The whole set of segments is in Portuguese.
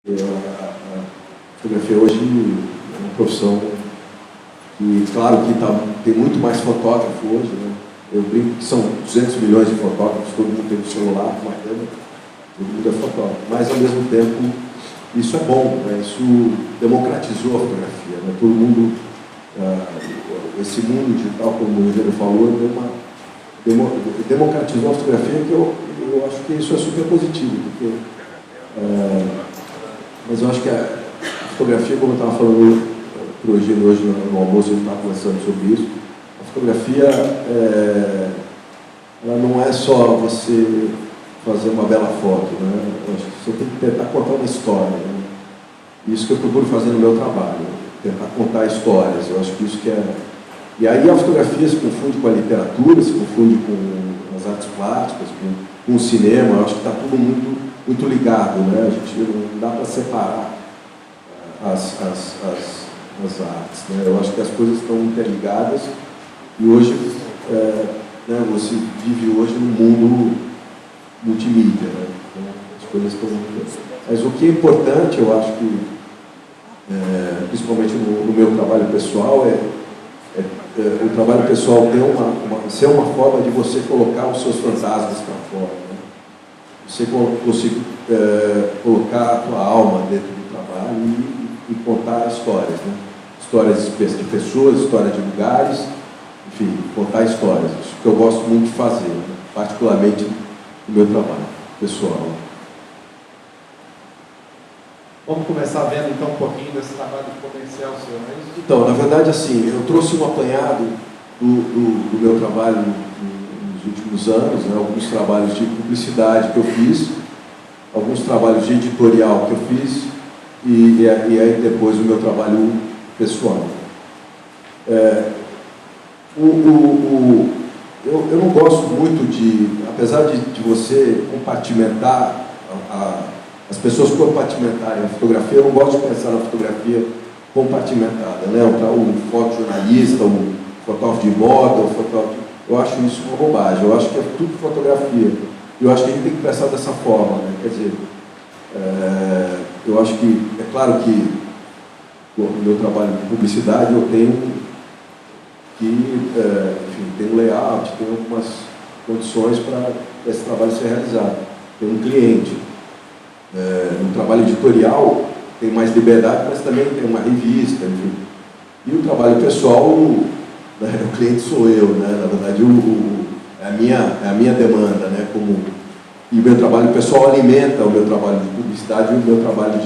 A fotografia hoje é uma profissão que, claro que tem muito mais fotógrafo hoje, né? Eu brinco que são 200 milhões de fotógrafos, todo mundo tem um celular, uma câmera, todo mundo é fotógrafo. Mas, ao mesmo tempo, isso é bom, né? Isso democratizou a fotografia, né? Todo mundo, esse mundo digital, como o Eugênio falou, democratizou a fotografia, que eu acho que isso é super positivo, porque... mas eu acho que a fotografia, como eu estava falando para o Eugênio hoje no almoço, a gente estava conversando sobre isso, a fotografia, ela não é só você fazer uma bela foto, né? Eu acho que você tem que tentar contar uma história, né? Isso que eu procuro fazer no meu trabalho, tentar contar histórias. Eu acho que isso que é... E aí a fotografia se confunde com a literatura, se confunde com as artes plásticas, com o cinema. Eu acho que está tudo muito ligado, né? A gente não dá para separar as artes, né? Eu acho que as coisas estão interligadas e hoje, né, você vive hoje num mundo multimídia, né? Então, as coisas estão... Mas o que é importante, eu acho que, principalmente no meu trabalho pessoal, o trabalho pessoal ser uma forma de você colocar os seus fantasmas para fora, né? Você colocar a tua alma dentro do trabalho e contar histórias, né? Histórias de pessoas, histórias de lugares, enfim, contar histórias. Isso que eu gosto muito de fazer, né? Particularmente no meu trabalho pessoal. Vamos começar vendo então um pouquinho desse trabalho comercial seu, não é isso? Então, na verdade, assim, eu trouxe um apanhado do meu trabalho nos últimos anos, né? Alguns trabalhos de publicidade que eu fiz, alguns trabalhos de editorial que eu fiz, e aí depois o meu trabalho pessoal. Eu não gosto muito apesar de você compartimentar, as pessoas compartimentarem a fotografia, eu não gosto de pensar na fotografia compartimentada, né? O fotojornalista, o fotógrafo de moda, eu acho isso uma bobagem. Eu acho que é tudo fotografia. Eu acho que a gente tem que pensar dessa forma, né? Quer dizer, eu acho que, é claro que no meu trabalho de publicidade eu tenho que, enfim, tem um layout, tem algumas condições para esse trabalho ser realizado. Tem um cliente. No trabalho editorial tem mais liberdade, mas também tem uma revista, enfim. E o trabalho pessoal, né, o cliente sou eu, né? Na verdade, é a minha demanda, né? E o meu trabalho pessoal alimenta o meu trabalho de publicidade e o meu trabalho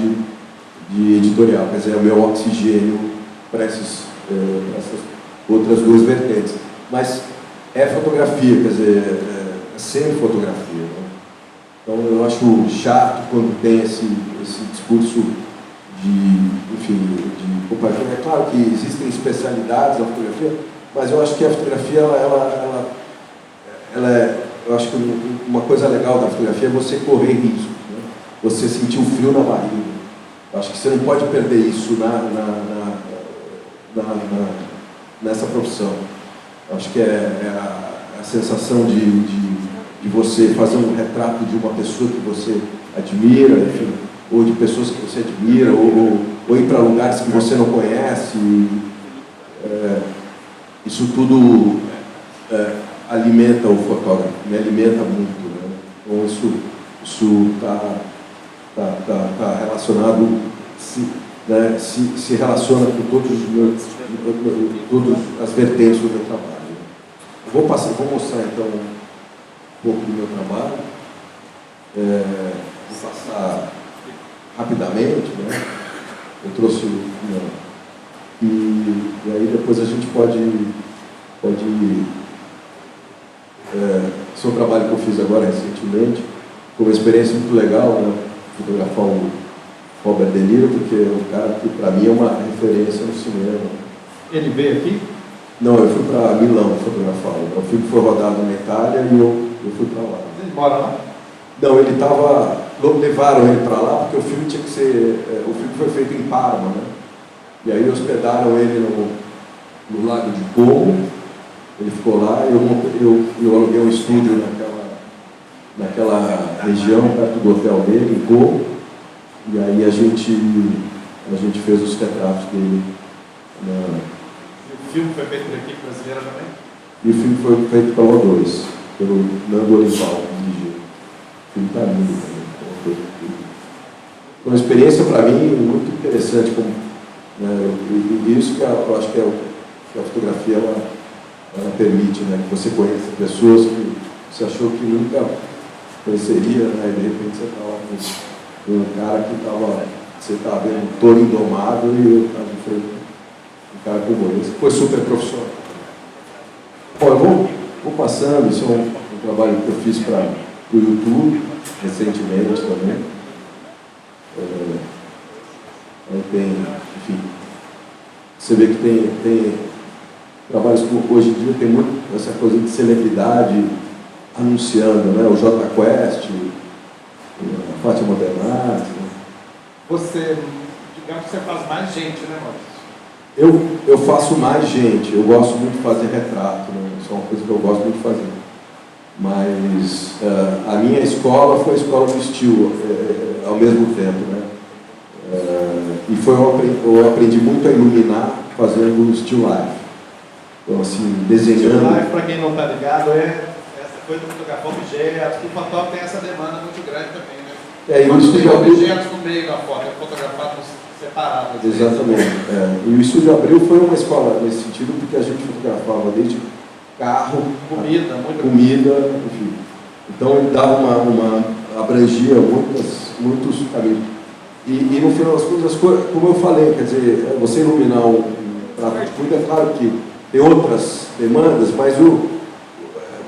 de editorial, quer dizer, é o meu oxigênio para essas outras duas vertentes. Mas é fotografia, quer dizer, é sempre fotografia, né? Então eu acho chato quando tem esse discurso de compartilhamento. É claro que existem especialidades na fotografia, mas eu acho que a fotografia, eu acho que uma coisa legal da fotografia é você correr risco, né? Você sentir o frio na barriga. Eu acho que você não pode perder isso nessa profissão. Eu acho que é a sensação de você fazer um retrato de uma pessoa que você admira, enfim, ou de pessoas que você admira, ou ir para lugares que você não conhece. Isso tudo alimenta o fotógrafo, me alimenta muito, né? Então isso está relacionado, se relaciona com todas as vertentes do meu trabalho. Vou mostrar então um pouco do meu trabalho, vou passar rapidamente, né? Eu trouxe e aí depois a gente pode esse é um trabalho que eu fiz agora recentemente, foi uma experiência muito legal, né? Fotografar o Robert De Niro, porque é um cara que para mim é uma referência no cinema. Ele veio aqui? Não, eu fui para Milão fotografar. O filme foi rodado na Itália e eu fui para lá. Ele mora lá? Não, ele estava... Levaram ele para lá porque o filme tinha que ser... o filme foi feito em Parma, né? E aí hospedaram ele no Lago de Como. Ele ficou lá, eu aluguei um estúdio naquela região, perto do hotel dele, em Como. E aí a gente fez os retratos dele. E o filme foi feito por equipe brasileira também? E o filme foi feito pela O2, pelo Nando Olival, dirigiu. O filme está lindo também. Foi uma experiência para mim muito interessante, como, né, e isso que eu acho que, que a fotografia ela permite, né, que você conheça pessoas que você achou que nunca conheceria, né, e de repente você está lá com um cara que você está vendo um touro indomado e eu estava de frente um cara como esse, foi super profissional. Bom, eu vou passando, isso é um trabalho que eu fiz para o YouTube, recentemente também. Aí tem, enfim, você vê que tem trabalhos que hoje em dia tem muito essa coisa de celebridade anunciando, né? O J Quest, a Fátima Bernardes. Né? Você, digamos que você faz mais gente, né, Maurício? Eu faço mais gente, eu gosto muito de fazer retrato, né? Isso é uma coisa que eu gosto muito de fazer. Mas a minha escola foi a escola do estilo, ao mesmo tempo, né? Eu aprendi muito a iluminar fazendo still life. Então, assim, desenhando. Still life, para quem não está ligado, é essa coisa de fotografar objetos. O fotógrafo tem essa demanda muito grande também, né? E o tem Estúdio Abril... objetos no meio da foto, é fotografado separados. Exatamente. E o Estúdio Abril foi uma escola nesse sentido, porque a gente fotografava desde carro, comida, enfim. Então ele dava abrangia muitos caminhos. E no final das contas, como eu falei, quer dizer, você iluminar um prato de comida, é claro que tem outras demandas, mas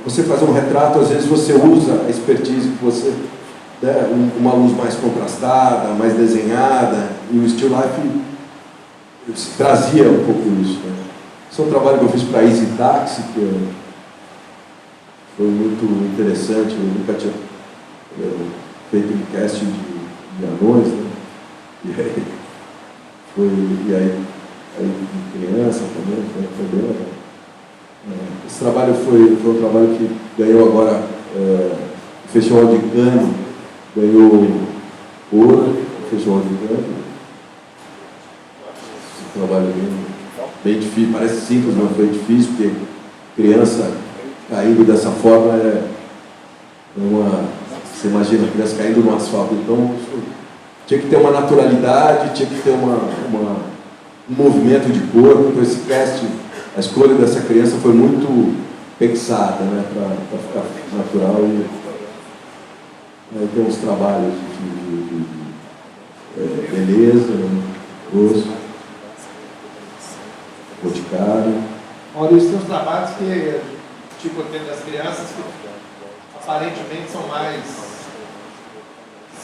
você fazer um retrato, às vezes você usa a expertise que você, né, uma luz mais contrastada, mais desenhada, e o Still Life trazia um pouco isso. Né? Esse é um trabalho que eu fiz para a Easy Taxi, que foi muito interessante, eu nunca tinha feito um casting de anões, né? E aí criança também, foi bem legal. Esse trabalho foi um trabalho que ganhou agora o Festival de Cannes, ganhou ouro, o Festival de Cannes. Um trabalho bem difícil, parece simples, mas foi difícil, porque criança caindo dessa forma você imagina a criança caindo no asfalto, então tinha que ter uma naturalidade, tinha que ter um movimento de corpo, então esse cast, a escolha dessa criança foi muito pensada, né, para ficar natural. E aí tem uns trabalhos de beleza, rosto, boticário. Maurício, tem uns trabalhos que, tipo, tem das crianças que aparentemente são mais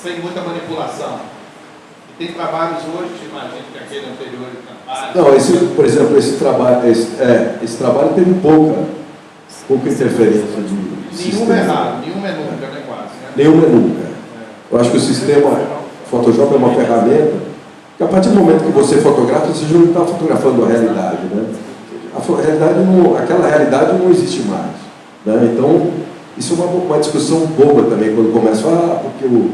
sem muita manipulação. E tem trabalhos hoje, imagino que aquele anterior Não, por exemplo, esse trabalho teve pouca interferência de sistema. Nenhum é nunca, né, quase. Né? Nenhum é nunca. Eu acho que o sistema Photoshop é uma ferramenta que, a partir do momento que você fotografa, você já não está fotografando a realidade, né? Aquela realidade não existe mais, né? Então, isso é uma discussão boba também, quando começa porque o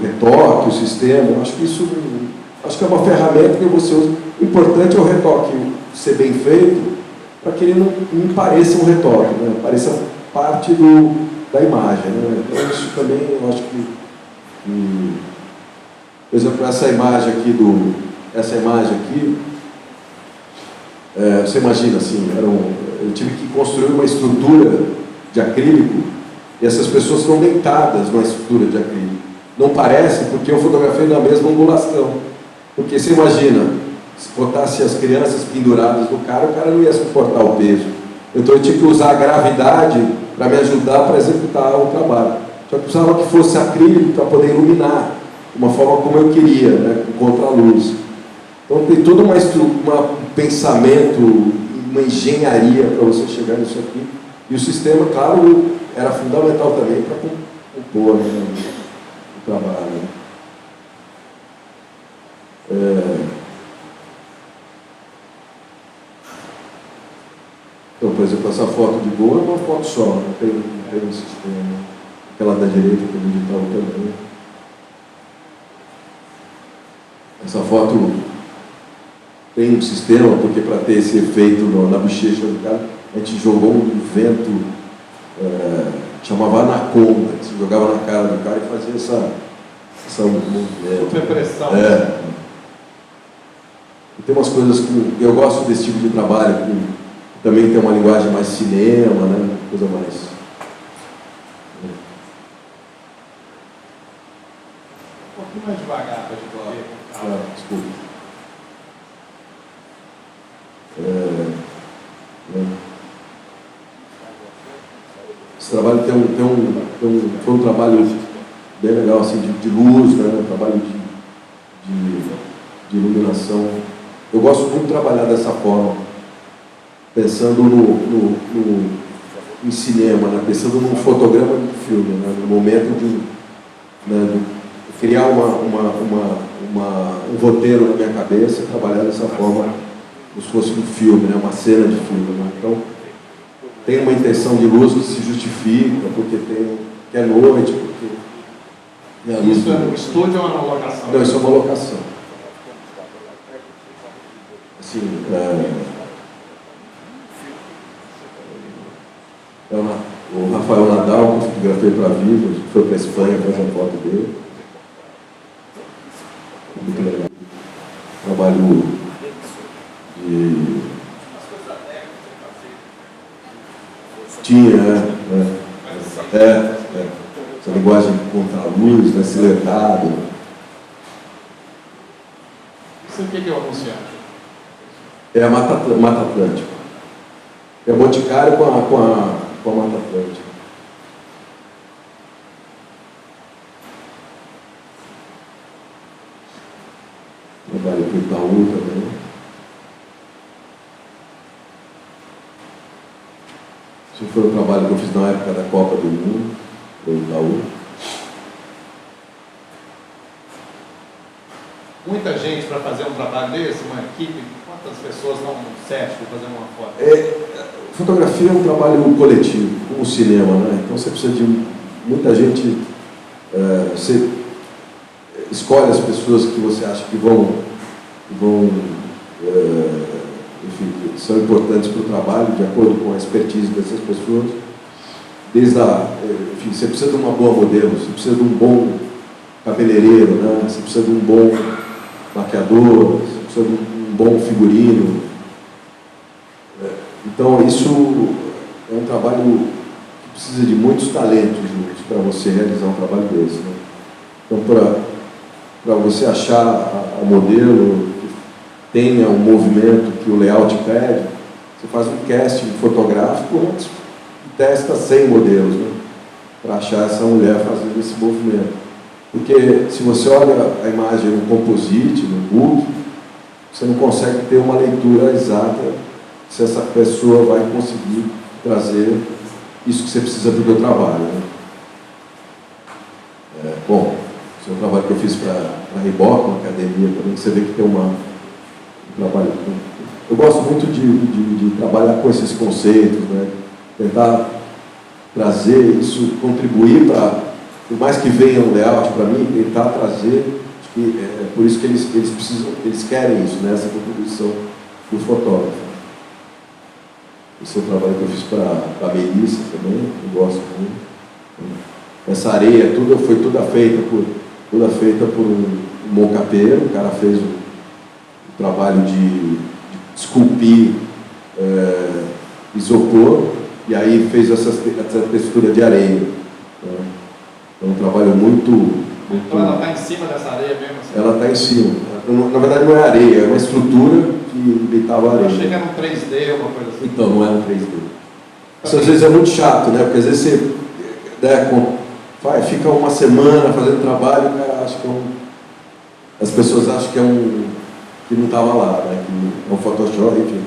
retoque, o sistema, acho que é uma ferramenta que você usa. O importante é o retoque ser bem feito, para que ele não pareça um retoque, né? Pareça parte da imagem, né? Então isso também, eu acho que por exemplo, essa imagem aqui, você imagina assim, eu tive que construir uma estrutura de acrílico, e essas pessoas estão deitadas numa estrutura de acrílico. Não parece, porque eu fotografei na mesma angulação. Porque você imagina, se botasse as crianças penduradas no cara, o cara não ia suportar o peso. Então eu tinha que usar a gravidade para me ajudar para executar o trabalho. Só que precisava que fosse acrílico para poder iluminar, de uma forma como eu queria, né, com contraluz. Então tem todo um pensamento, uma engenharia para você chegar nisso aqui. E o sistema, claro, era fundamental também para compor, né, o trabalho. Então, por exemplo, essa foto de boa é uma foto só, não tem um sistema. Aquela da direita, que é digital também. Essa foto tem um sistema, porque para ter esse efeito na bochecha do cara, a gente jogou um vento, chamava anaconda, que se jogava na cara do cara e fazia essa movimento. Super pressão. E tem umas coisas que eu gosto desse tipo de trabalho, que também tem uma linguagem mais cinema, né? Coisa mais. Um pouquinho mais devagar para a gente ver. Desculpa. Esse trabalho foi um trabalho bem legal, assim, de luz, né? Um trabalho de iluminação. Eu gosto muito de trabalhar dessa forma, pensando em cinema, né? Pensando num fotograma de filme, né? No momento de criar um roteiro na minha cabeça e trabalhar dessa forma, como se fosse um filme, né? Uma cena de filme. Né? Então, tem uma intenção de luz que se justifica, porque que é noite, porque... Isso é no estúdio ou na locação? Não, isso é uma locação. Assim, o Rafael Nadal, que eu fotografei para a Viva, a gente foi para a Espanha fazer a foto dele. Muito legal. Trabalho de... Tinha, essa linguagem contra a luz, né, siletado. Isso aqui que é o anunciante? É a Mata Atlântica. É Boticário com a Mata Atlântica. Trabalho com o Itaú também. Esse foi um trabalho que eu fiz na época da Copa do Mundo, do Itaú. Muita gente para fazer um trabalho desse, uma equipe, quantas pessoas vão no set para fazer uma foto? Fotografia é um trabalho coletivo, como o cinema, né? Então você precisa de muita gente, você escolhe as pessoas que você acha que enfim, que são importantes para o trabalho, de acordo com a expertise dessas pessoas. Enfim, você precisa de uma boa modelo, você precisa de um bom cabeleireiro, né? Você precisa de um bom maquiador, você precisa de um bom figurino. Então, isso é um trabalho que precisa de muitos talentos juntos para você realizar um trabalho desse. Né? Então, para você achar a modelo que tenha um movimento que o layout pede, você faz um casting fotográfico antes e testa 100 modelos, né? Para achar essa mulher fazendo esse movimento. Porque se você olha a imagem no composite, no book, você não consegue ter uma leitura exata se essa pessoa vai conseguir trazer isso que você precisa para o seu trabalho. Né? Bom, esse é um trabalho que eu fiz para a Reebok, uma academia também, você vê que tem um trabalho. Eu gosto muito de trabalhar com esses conceitos, né? Tentar trazer isso, contribuir para, por mais que venha um layout para mim, tentar trazer, por isso que eles querem isso, né? Essa contribuição do fotógrafo. Esse é o trabalho que eu fiz para a Melissa também, eu gosto muito. Essa areia foi toda feita por um mocapeiro, o cara fez o trabalho de esculpir isopor, e aí fez essa textura de areia. Né? É um trabalho muito... Então ela está em cima dessa areia mesmo? Assim? Ela está em cima. Na verdade não é areia, é uma estrutura que imitava a areia. Eu achei que era um 3D, uma coisa assim. Então, não é um 3D. Isso às vezes é muito chato, né? Porque às vezes você fica uma semana fazendo trabalho, o cara acha que as pessoas acham que não estava lá, né? Que é um Photoshop, enfim.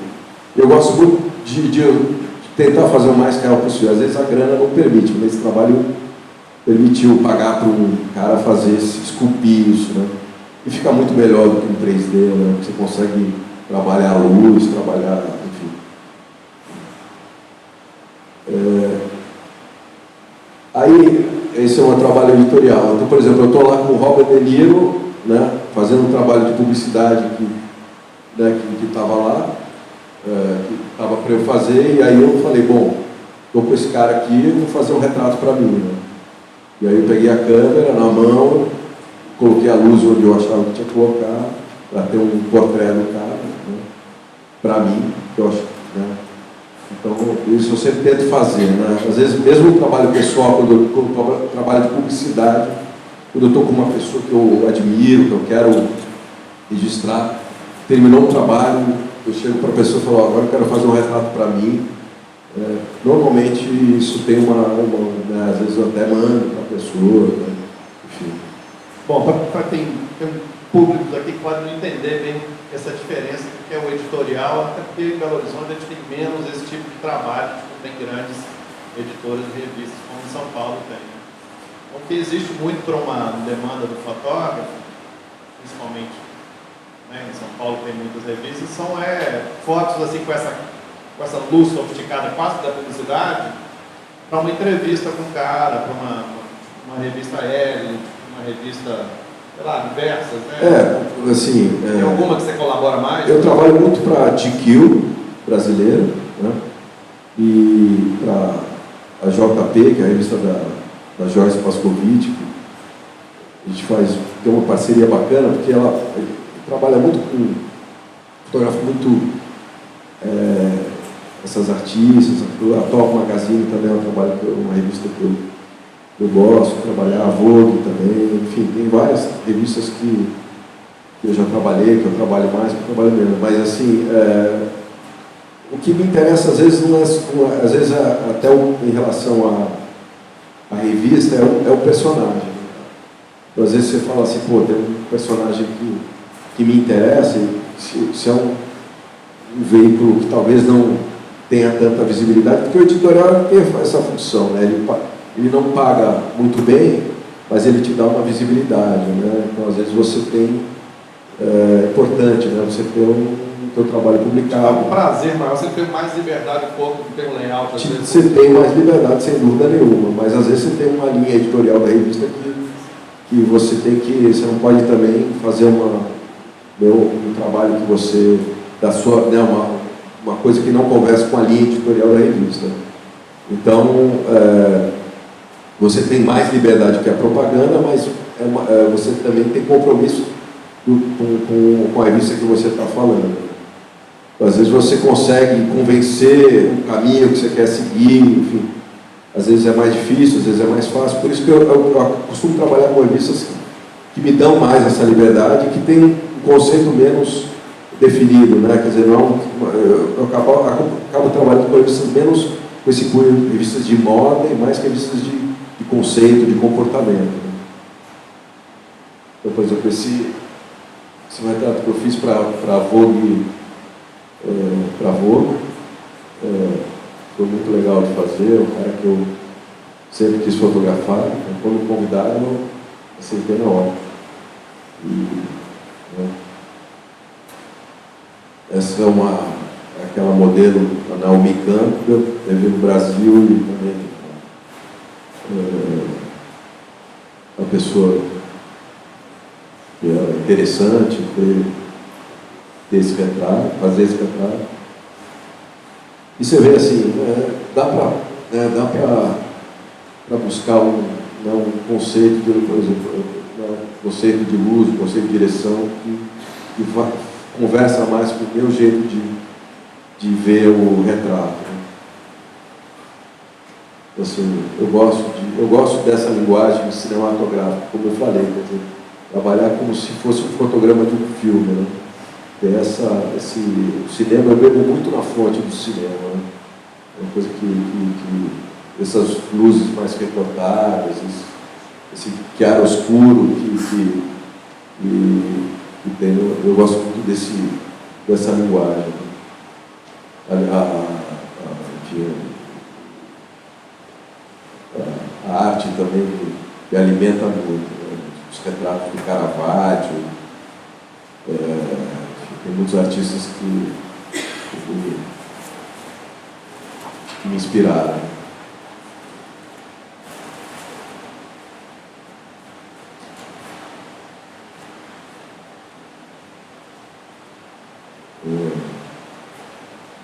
Eu gosto muito de tentar fazer o mais real possível. Às vezes a grana não permite, mas esse trabalho permitiu pagar para um cara esculpir isso, né? E fica muito melhor do que um 3D, né? Você consegue trabalhar a luz, enfim. Aí, esse é um trabalho editorial. Então, por exemplo, eu estou lá com o Robert De Niro né, fazendo um trabalho de publicidade que estava lá, que estava para eu fazer, e aí eu falei, bom, estou com esse cara aqui, vou fazer um retrato para mim. Né? E aí eu peguei a câmera na mão, coloquei a luz onde eu achava que tinha que colocar, para ter um portrait do cara, né? Para mim, que eu acho, né? Então, isso eu sempre tento fazer, né? Às vezes, mesmo no trabalho pessoal, quando eu trabalho de publicidade, quando eu estou com uma pessoa que eu admiro, que eu quero registrar, terminou o trabalho, eu chego para a pessoa e falo, agora eu quero fazer um retrato para mim. Normalmente isso tem né, às vezes eu até mando para a pessoa, né? Enfim. Bom, para tem públicos aqui que podem não entender bem essa diferença do que é o editorial, até porque em Belo Horizonte a gente tem menos esse tipo de trabalho, tipo, tem grandes editoras e revistas como em São Paulo tem. O que existe muito para uma demanda do fotógrafo, principalmente, né, em São Paulo tem muitas revistas, são fotos assim com essa luz sofisticada, quase da publicidade, para uma entrevista com o cara, para uma revista L, uma revista, sei lá, diversas, né? Assim... Tem alguma que você colabora mais? Eu trabalho muito para a GQ brasileira, né? E para a JP, que é a revista da Joyce Pascovitch, que a gente tem uma parceria bacana, porque ela trabalha muito fotografa muito essas artistas, a Top Magazine também é uma revista que eu gosto de trabalhar, a Vogue também, enfim, tem várias revistas que eu já trabalhei, que eu trabalho mais, que eu trabalho menos, mas assim, o que me interessa às vezes não é, às vezes até em relação à revista, é o personagem. Então, às vezes você fala assim, pô, tem um personagem que me interessa, se é um veículo que talvez não tenha tanta visibilidade, porque o editorial tem essa função, né? Ele não paga muito bem, mas ele te dá uma visibilidade, né? Então, às vezes você tem, é importante, né? Você ter o teu trabalho publicado. É um prazer maior, você tem mais liberdade um pouco, tem um layout. Você tem mais liberdade, sem dúvida nenhuma, mas às vezes você tem uma linha editorial da revista que você não pode também fazer um trabalho que você, né, uma coisa que não conversa com a linha editorial da revista. Então, você tem mais liberdade que a propaganda, mas você também tem compromisso com a revista que você está falando. Então, às vezes você consegue convencer o caminho que você quer seguir, enfim. Às vezes é mais difícil, às vezes é mais fácil. Por isso que eu costumo trabalhar com revistas que me dão mais essa liberdade, que tem um conceito menos definido, né? Quer dizer, eu acabo trabalhando com revistas menos com esse cunho, revistas de moda e mais que revistas de conceito, de comportamento. Né? Então, por exemplo, esse retrato que eu fiz para a Vogue, foi muito legal de fazer, um cara que eu sempre quis fotografar, então, quando me convidaram, eu aceitei na hora. Essa é aquela modelo, a Naomi Campbell, teve no Brasil e também uma pessoa que era interessante ter esse retrato, fazer esse retrato. E você vê assim, dá para buscar um conceito, por exemplo, um conceito de luz, um conceito de direção que conversa mais com o meu jeito de ver o retrato. Assim, eu gosto dessa linguagem cinematográfica, como eu falei, quer dizer, trabalhar como se fosse um fotograma de um filme, né? O cinema, eu bebo muito na fonte do cinema, né? É uma coisa essas luzes mais recortadas, esse chiaroscuro que tem, eu gosto muito dessa linguagem. A arte também que alimenta muito, né? Os retratos do Caravaggio, tem muitos artistas que me inspiraram.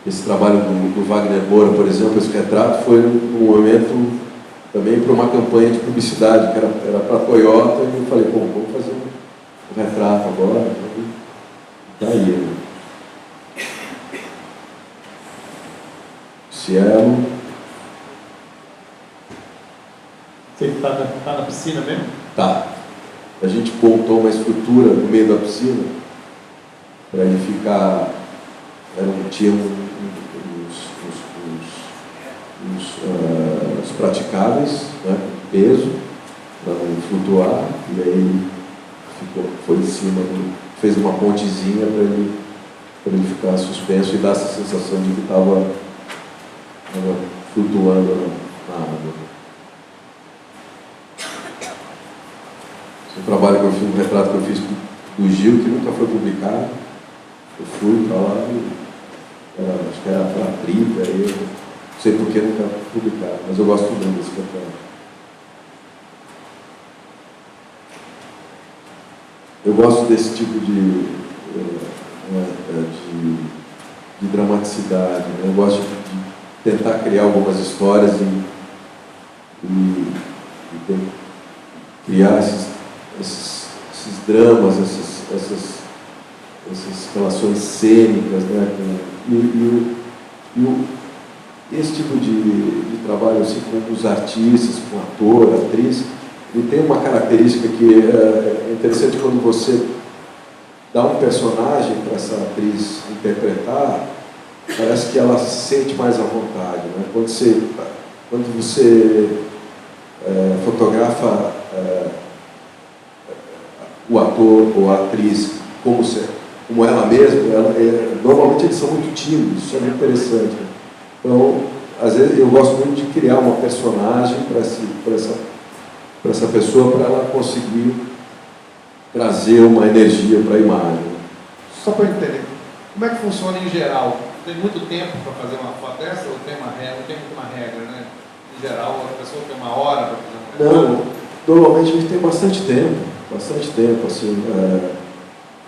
Esse trabalho do Wagner Moura, por exemplo, esse retrato foi um momento também para uma campanha de publicidade, que era para a Toyota, e eu falei, bom, vamos fazer um retrato agora. E tá aí, né? Cielo. Você está na piscina mesmo? Tá. A gente montou uma estrutura no meio da piscina para ele ficar. Tinha os praticáveis, né, com peso, para não flutuar, e aí ele foi em cima, fez uma pontezinha para ele ficar suspenso e dar essa sensação de que estava flutuando na água. Esse é um trabalho que eu fiz, um retrato que eu fiz do Gil, que nunca foi publicado. Eu fui para lá e acho que era para a Tripa, eu não sei por que nunca foi publicado, mas eu gosto muito desse retrato. Eu gosto desse tipo de dramaticidade, né? Eu gosto de tentar criar algumas histórias e criar esses dramas, essas relações cênicas, né? Esse tipo de trabalho assim, com os artistas, com o ator, a atriz, ele tem uma característica que é interessante quando você dá um personagem para essa atriz interpretar, parece que ela se sente mais à vontade, né? Quando você fotografa o ator ou a atriz como ela mesma, normalmente eles são muito tímidos, isso é muito interessante. Né? Então, às vezes eu gosto muito de criar uma personagem para essa pessoa, para ela conseguir trazer uma energia para a imagem. Só para eu entender, como é que funciona em geral? Tem muito tempo para fazer uma foto dessa ou tem uma regra? Não tem muito uma regra, né? Em geral, a pessoa tem uma hora para fazer uma foto? Não, normalmente a gente tem bastante tempo, assim,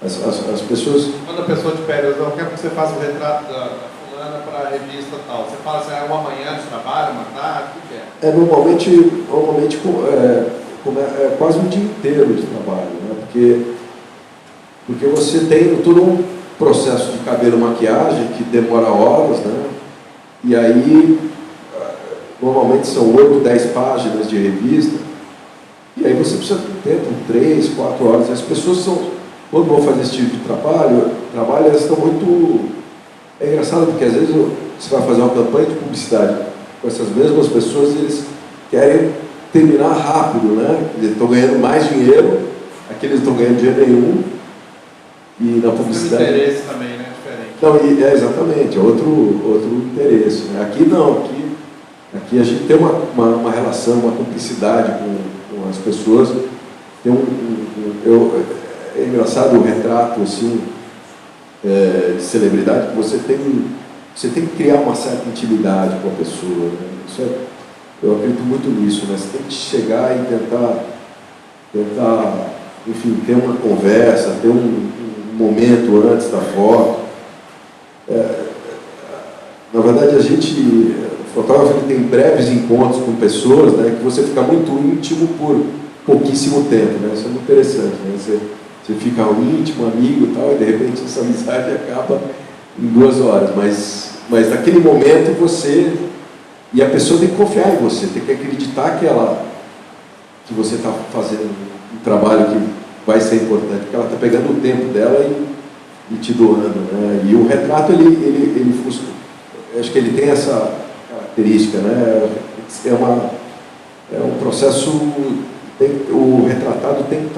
as pessoas... Quando a pessoa te pede, eu quero que você faça o retrato da fulana para a revista tal, você fala assim, é uma manhã de trabalho, uma tarde, o que é? Normalmente é quase um dia inteiro de trabalho, né? Porque você tem todo um processo de cabelo e maquiagem que demora horas, né? E aí, normalmente são 8, 10 páginas de revista, e aí você precisa de um tempo, 3, 4 horas. As pessoas quando vão fazer esse tipo de trabalho, elas estão muito... É engraçado porque às vezes você vai fazer uma campanha de publicidade com essas mesmas pessoas e eles querem terminar rápido, né? Eles estão ganhando mais dinheiro, aqui eles estão ganhando dinheiro nenhum, e na publicidade... Tem um interesse também, né? Diferente. Não, exatamente, é outro interesse. Né? Aqui não, aqui a gente tem uma relação, uma cumplicidade com as pessoas. Tem é engraçado o retrato assim, de celebridade, que você tem que criar uma certa intimidade com a pessoa. Né? Eu acredito muito nisso, né? Você tem que chegar e tentar, enfim, ter uma conversa, ter um momento antes da foto. Na verdade, o fotógrafo ele tem breves encontros com pessoas, né, que você fica muito íntimo por pouquíssimo tempo, né? Isso é muito interessante, né? Você fica íntimo, amigo e tal, e de repente essa amizade acaba em 2 horas, mas naquele momento e a pessoa tem que confiar em você, tem que acreditar que você está fazendo um trabalho que vai ser importante, porque ela está pegando o tempo dela e te doando, né? E o retrato, acho que ele tem essa característica, né? É um processo, o retratado tem que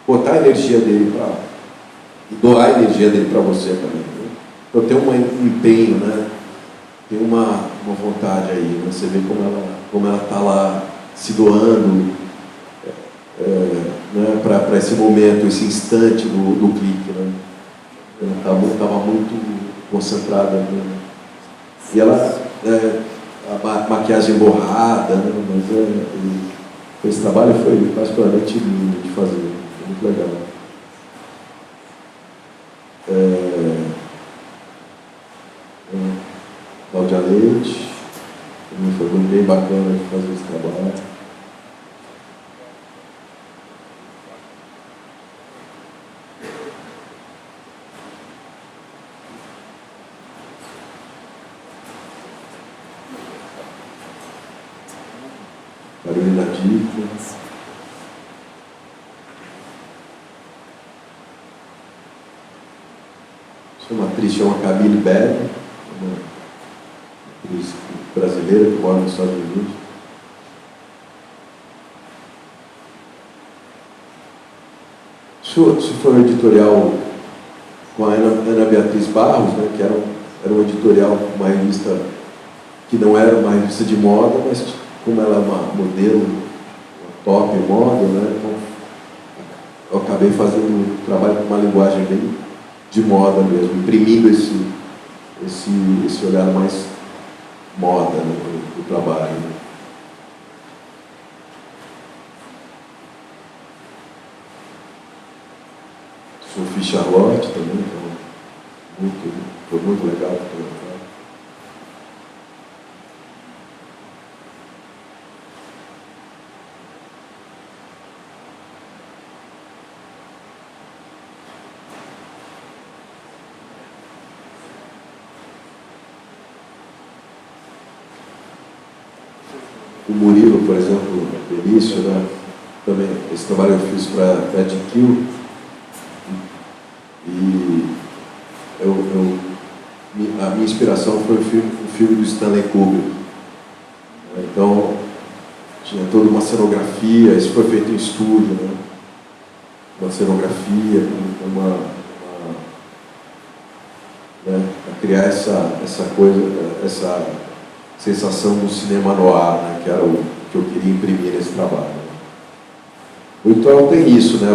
botar a energia dele e doar a energia dele para você também. Né? Então tem um empenho, né? Tem uma vontade aí, né? Você vê como ela está lá se doando, né? Para esse momento, esse instante do clique, né? Ela estava muito concentrada, né? E ela, a maquiagem borrada, né? Mas esse trabalho foi particularmente lindo de fazer, foi muito legal. Leite. Também foi muito bem bacana de fazer esse trabalho. Carolina Dickman. Uma atriz chama Camille Bell, uma atriz brasileira que mora nos Estados Unidos. Isso foi um editorial com a Ana Beatriz Barros, né, que era um editorial, uma revista que não era uma revista de moda, mas como ela é uma modelo, uma top moda, né, então eu acabei fazendo um trabalho com uma linguagem bem de moda mesmo, imprimindo esse olhar mais moda, né, do trabalho. Né. Sophie Charlotte também, então, foi muito legal fotografar. O Murilo, por exemplo, Benício, né? Também, esse trabalho eu fiz para a GQ, e a minha inspiração foi o filme do Stanley Kubrick. Então, tinha toda uma cenografia, isso foi feito em estúdio, né? Uma cenografia, né? Para criar essa coisa, essa sensação do cinema noir, né? Que era o que eu queria imprimir nesse trabalho. O editorial tem isso, né?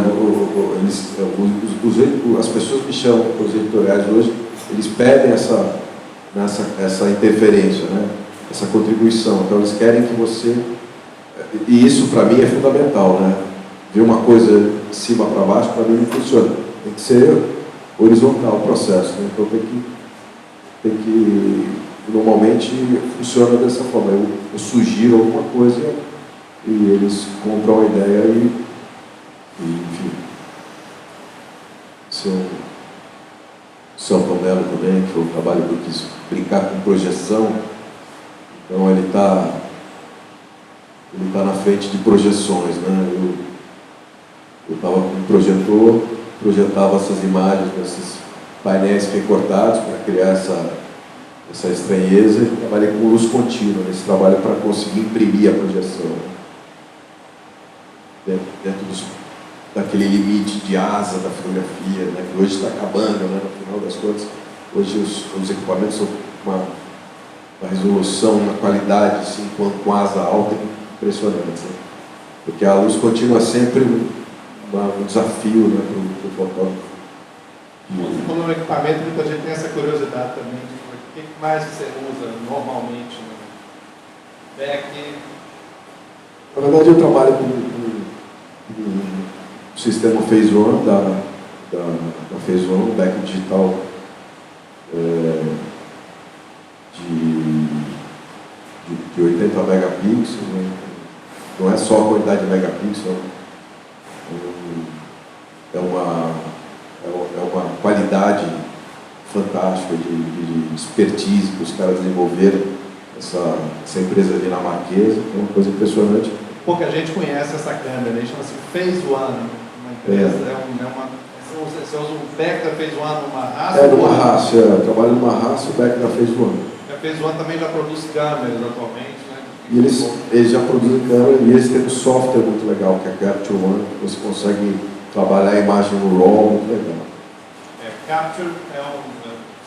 As pessoas que chamam os editoriais hoje, eles pedem essa interferência, né? Essa contribuição. Então eles querem que você... E isso para mim é fundamental, né? Ver uma coisa de cima para baixo, para mim não funciona. Tem que ser horizontal o processo, né? Então tem que normalmente funciona dessa forma. Eu sugiro alguma coisa e eles compram a ideia e enfim. Celton Mello também, que foi um trabalho que eu quis brincar com projeção. Então ele está na frente de projeções, né? Eu estava com um projetor, projetava essas imagens nesses painéis recortados para criar essa estranheza, e trabalhei com luz contínua nesse trabalho para conseguir imprimir a projeção dentro daquele limite de asa da fotografia, né, que hoje está acabando, né, no final das contas. Hoje os equipamentos são uma resolução, uma qualidade assim, com asa alta impressionante, né? Porque a luz contínua é sempre um desafio, né, para o fotógrafo. Como no equipamento, muita gente tem essa curiosidade também de o que mais você usa normalmente no back. Na verdade, eu trabalho com o sistema Phase One da Phase One, um back digital de 80 megapixels, né? Não é só a quantidade de megapixels, é uma qualidade fantástica de expertise que os caras desenvolveram, essa empresa dinamarquesa, é uma coisa impressionante. Pouca gente conhece essa câmera, né? Chama-se Phase One, uma empresa, você usa o back da Phase One numa raça? Numa raça, eu trabalho numa raça, o back da Phase One. A Phase One também já produz câmeras atualmente, né? E eles já produzem câmera, e eles têm um software muito legal, que é Capture One, que você consegue trabalhar a imagem no RAW, muito legal. Capture é um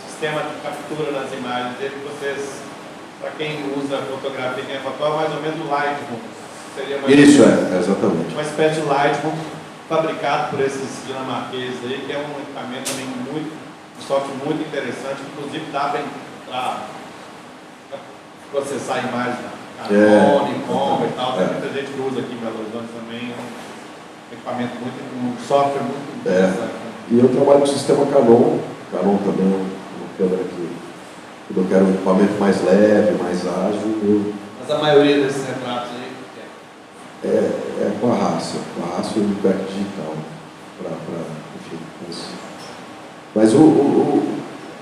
sistema de captura das imagens dele, vocês, para quem usa fotografia, quem é fotógrafo, mais ou menos o Lightroom. Isso, exatamente. Uma espécie de Lightroom fabricado por esses dinamarqueses aí, que é um equipamento também um software muito interessante, inclusive dá para processar imagens da Canon, Nikon e tal. Tem muita gente que usa aqui em Belo Horizonte também, um equipamento um software muito interessante. E eu trabalho com o sistema Canon também é uma câmera que quando eu quero um equipamento mais leve, mais ágil, Mas a maioria desses retratos aí é com a raça e o back digital. Enfim, mas o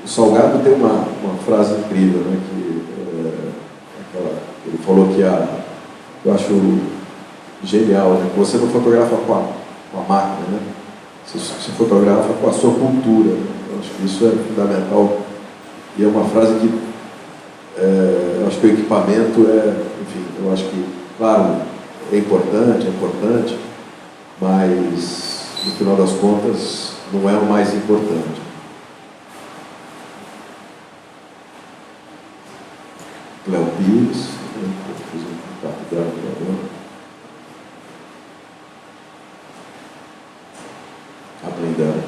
Salgado tem uma frase incrível, né, ele falou que eu acho genial, né, que você não fotografa com a máquina, né, você fotografa com a sua cultura. Né? Eu acho que isso é fundamental e é uma frase que eu acho que o equipamento enfim, eu acho que, claro, é importante, mas no final das contas não é o mais importante. Cléo Pires, fiz um contato dela agora. A mãe dela.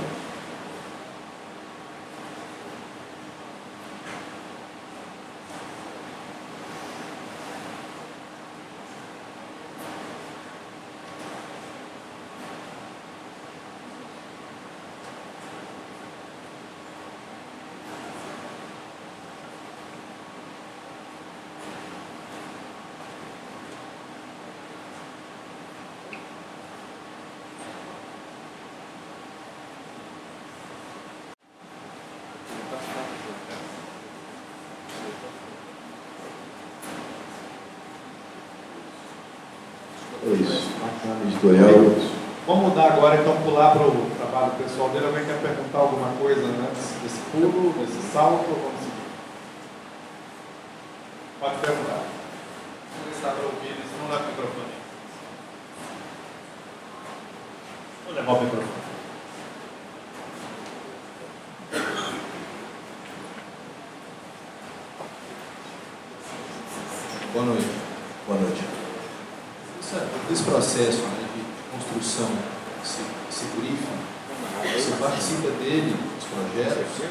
É isso. Editorial. Vamos mudar agora, então, pular para o trabalho pessoal dele. Alguém quer perguntar alguma coisa antes desse pulo, desse salto? Vamos seguir. Pode perguntar. Vamos estar para ouvir, se não leva o microfone. Vou levar o microfone. Boa noite. Boa noite. Esse processo, né, de construção segurífica, você participa dele, dos projetos,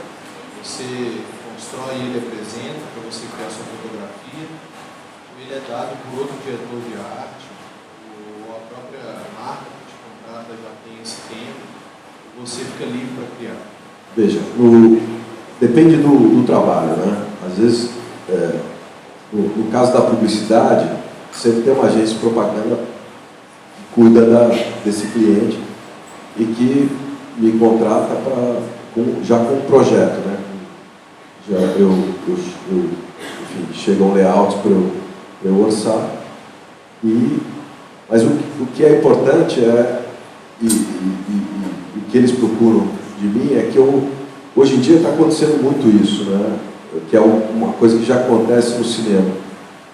você constrói ele, apresenta para você criar sua fotografia, ou ele é dado por outro diretor de arte, ou a própria marca que te contrata já tem esse tempo, e você fica livre para criar. Veja, depende do trabalho, né? Às vezes, no caso da publicidade, sempre tem uma agência de propaganda que cuida desse cliente e que me contrata já com um projeto, né? Enfim, chega um layout para eu orçar. Mas o que é importante e o que eles procuram de mim é que hoje em dia está acontecendo muito isso, né? Que é uma coisa que já acontece no cinema.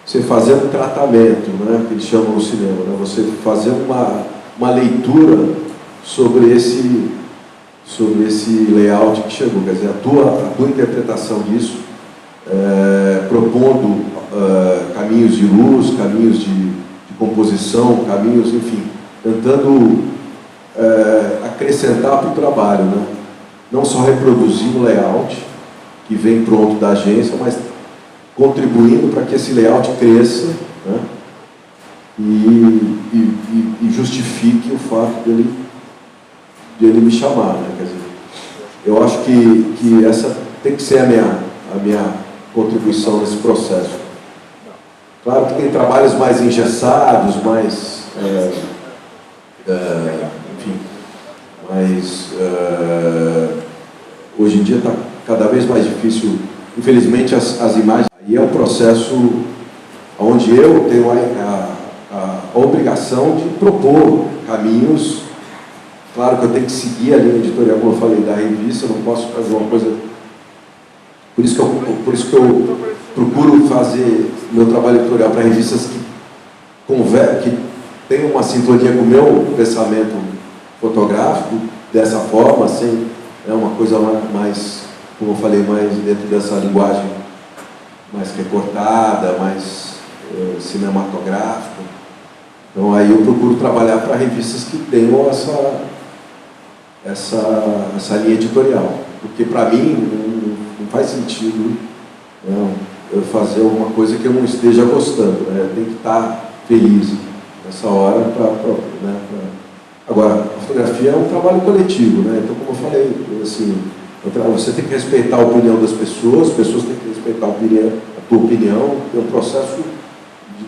Você fazer um tratamento, né, que eles chamam no cinema, né? Você fazer uma leitura sobre esse layout que chegou, quer dizer, a tua interpretação disso, propondo caminhos de luz, caminhos de composição, caminhos, enfim, tentando acrescentar para o trabalho, né? Não só reproduzir um layout que vem pronto da agência, mas contribuindo para que esse layout cresça, né? e justifique o fato de ele me chamar, né? Quer dizer, eu acho que essa tem que ser a minha contribuição nesse processo. Claro que tem trabalhos mais engessados, mais enfim, mas hoje em dia está cada vez mais difícil, infelizmente, as imagens. E é um processo onde eu tenho a obrigação de propor caminhos. Claro que eu tenho que seguir a linha editorial, como eu falei, da revista, eu não posso fazer uma coisa... Por isso que eu procuro fazer meu trabalho editorial para revistas que tenham uma sintonia com o meu pensamento fotográfico, dessa forma, assim, é uma coisa mais, como eu falei, mais dentro dessa linguagem mais recortada, mais cinematográfica. Então aí eu procuro trabalhar para revistas que tenham essa linha editorial, porque para mim não faz sentido, né, eu fazer alguma coisa que eu não esteja gostando, né? Eu tenho que estar feliz nessa hora Agora, a fotografia é um trabalho coletivo, né? Então, como eu falei, assim, Você tem que respeitar a opinião das pessoas, as pessoas têm que respeitar a tua opinião. Tem um processo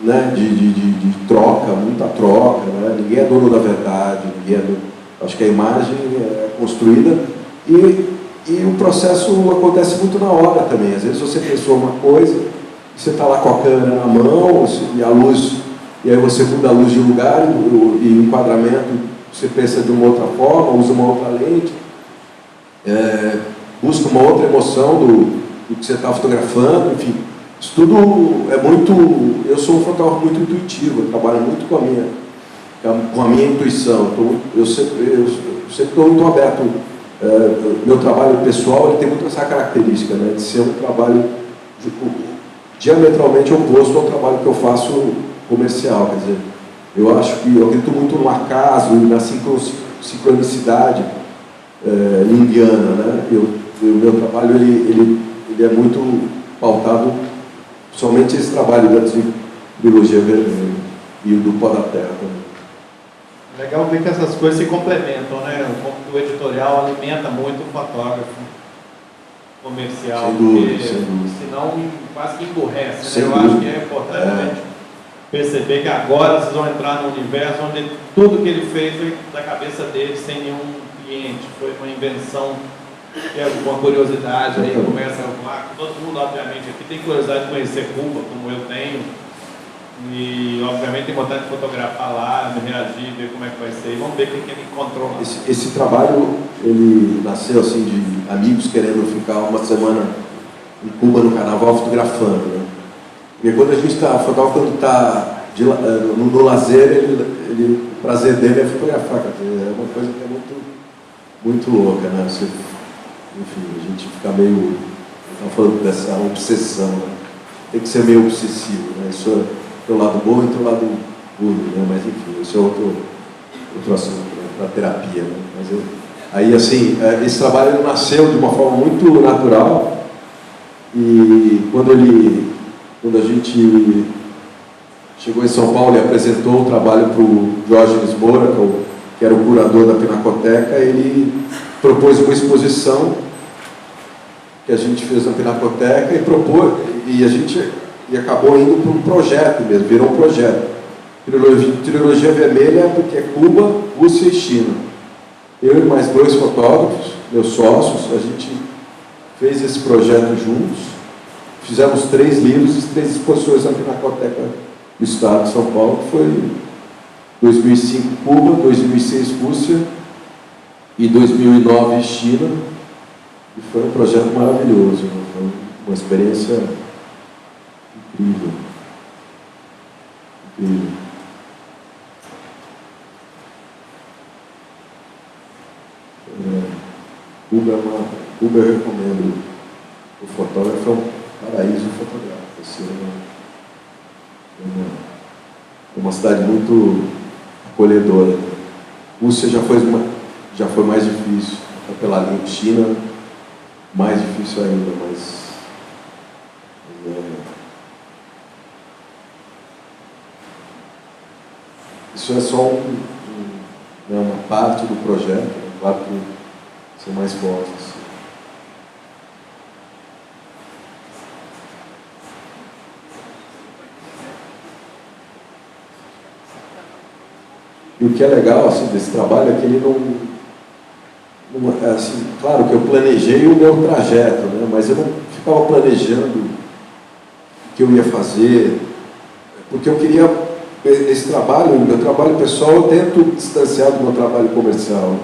de troca, muita troca, né? Ninguém é dono da verdade, acho que a imagem é construída e o processo acontece muito na hora também. Às vezes você pensou uma coisa, você está lá com a câmera na mão e a luz, e aí você muda a luz de lugar e o enquadramento você pensa de uma outra forma, usa uma outra lente, busca uma outra emoção do que você está fotografando, enfim. Isso tudo é muito... Eu sou um fotógrafo muito intuitivo, eu trabalho muito com a minha intuição. Eu sempre estou muito aberto. Meu trabalho pessoal ele tem muito essa característica, né, de ser um trabalho diametralmente oposto ao trabalho que eu faço comercial. Quer dizer, eu acredito muito no acaso e na sincronicidade indiana, né? O meu trabalho ele é muito pautado somente esse trabalho da trilogia vermelha e o do Pó da Terra também. Legal ver que essas coisas se complementam, né? O editorial alimenta muito o fotógrafo comercial, sem dúvida, porque senão quase que emburrece. Né? Eu dúvida. acho que é importante a gente perceber que agora vocês vão entrar no universo onde tudo que ele fez foi da cabeça dele, sem nenhum cliente, foi uma invenção, que é uma curiosidade, aí começa a arrumar. Todo mundo, obviamente, aqui tem curiosidade de conhecer Cuba, como eu tenho, e obviamente tem vontade de fotografar lá, de reagir, ver como é que vai ser, e vamos ver o que ele encontrou lá. Esse trabalho, ele nasceu assim de amigos querendo ficar uma semana em Cuba no carnaval fotografando, né? Porque quando a gente está fotografando, quando está no lazer, o prazer dele é fotografar, quer dizer, é uma coisa que é muito louca, né? Enfim, a gente fica meio... Estava falando dessa obsessão, né? Tem que ser meio obsessivo, né? Isso tem um lado bom e tem um lado ruim, né? Mas enfim, isso é outro assunto, né? Para terapia, né? Mas aí, assim, esse trabalho ele nasceu de uma forma muito natural e quando a gente chegou em São Paulo e apresentou o trabalho para o Diógenes Moura, que era o curador da Pinacoteca, ele propôs uma exposição que a gente fez na Pinacoteca e acabou indo para um projeto mesmo, virou um projeto. Trilogia Vermelha porque é Cuba, Rússia e China. Eu e mais 2 fotógrafos, meus sócios, a gente fez esse projeto juntos, fizemos 3 livros e 3 exposições na Pinacoteca do Estado de São Paulo, que foi 2005 Cuba, 2006 Rússia e 2009 China, e foi um projeto maravilhoso, né? Foi uma experiência incrível. Cuba eu recomendo. O fotógrafo é um paraíso fotográfico. É uma cidade muito acolhedora. Rússia já foi mais difícil, pela linha. China, mais difícil ainda, mas isso é só uma parte do projeto, né? Claro que são mais fortes. E o que é legal assim, desse trabalho é que ele não assim, claro que eu planejei o meu trajeto, né? Mas eu não ficava planejando o que eu ia fazer, porque eu queria esse trabalho, o meu trabalho pessoal, eu tento distanciar do meu trabalho comercial.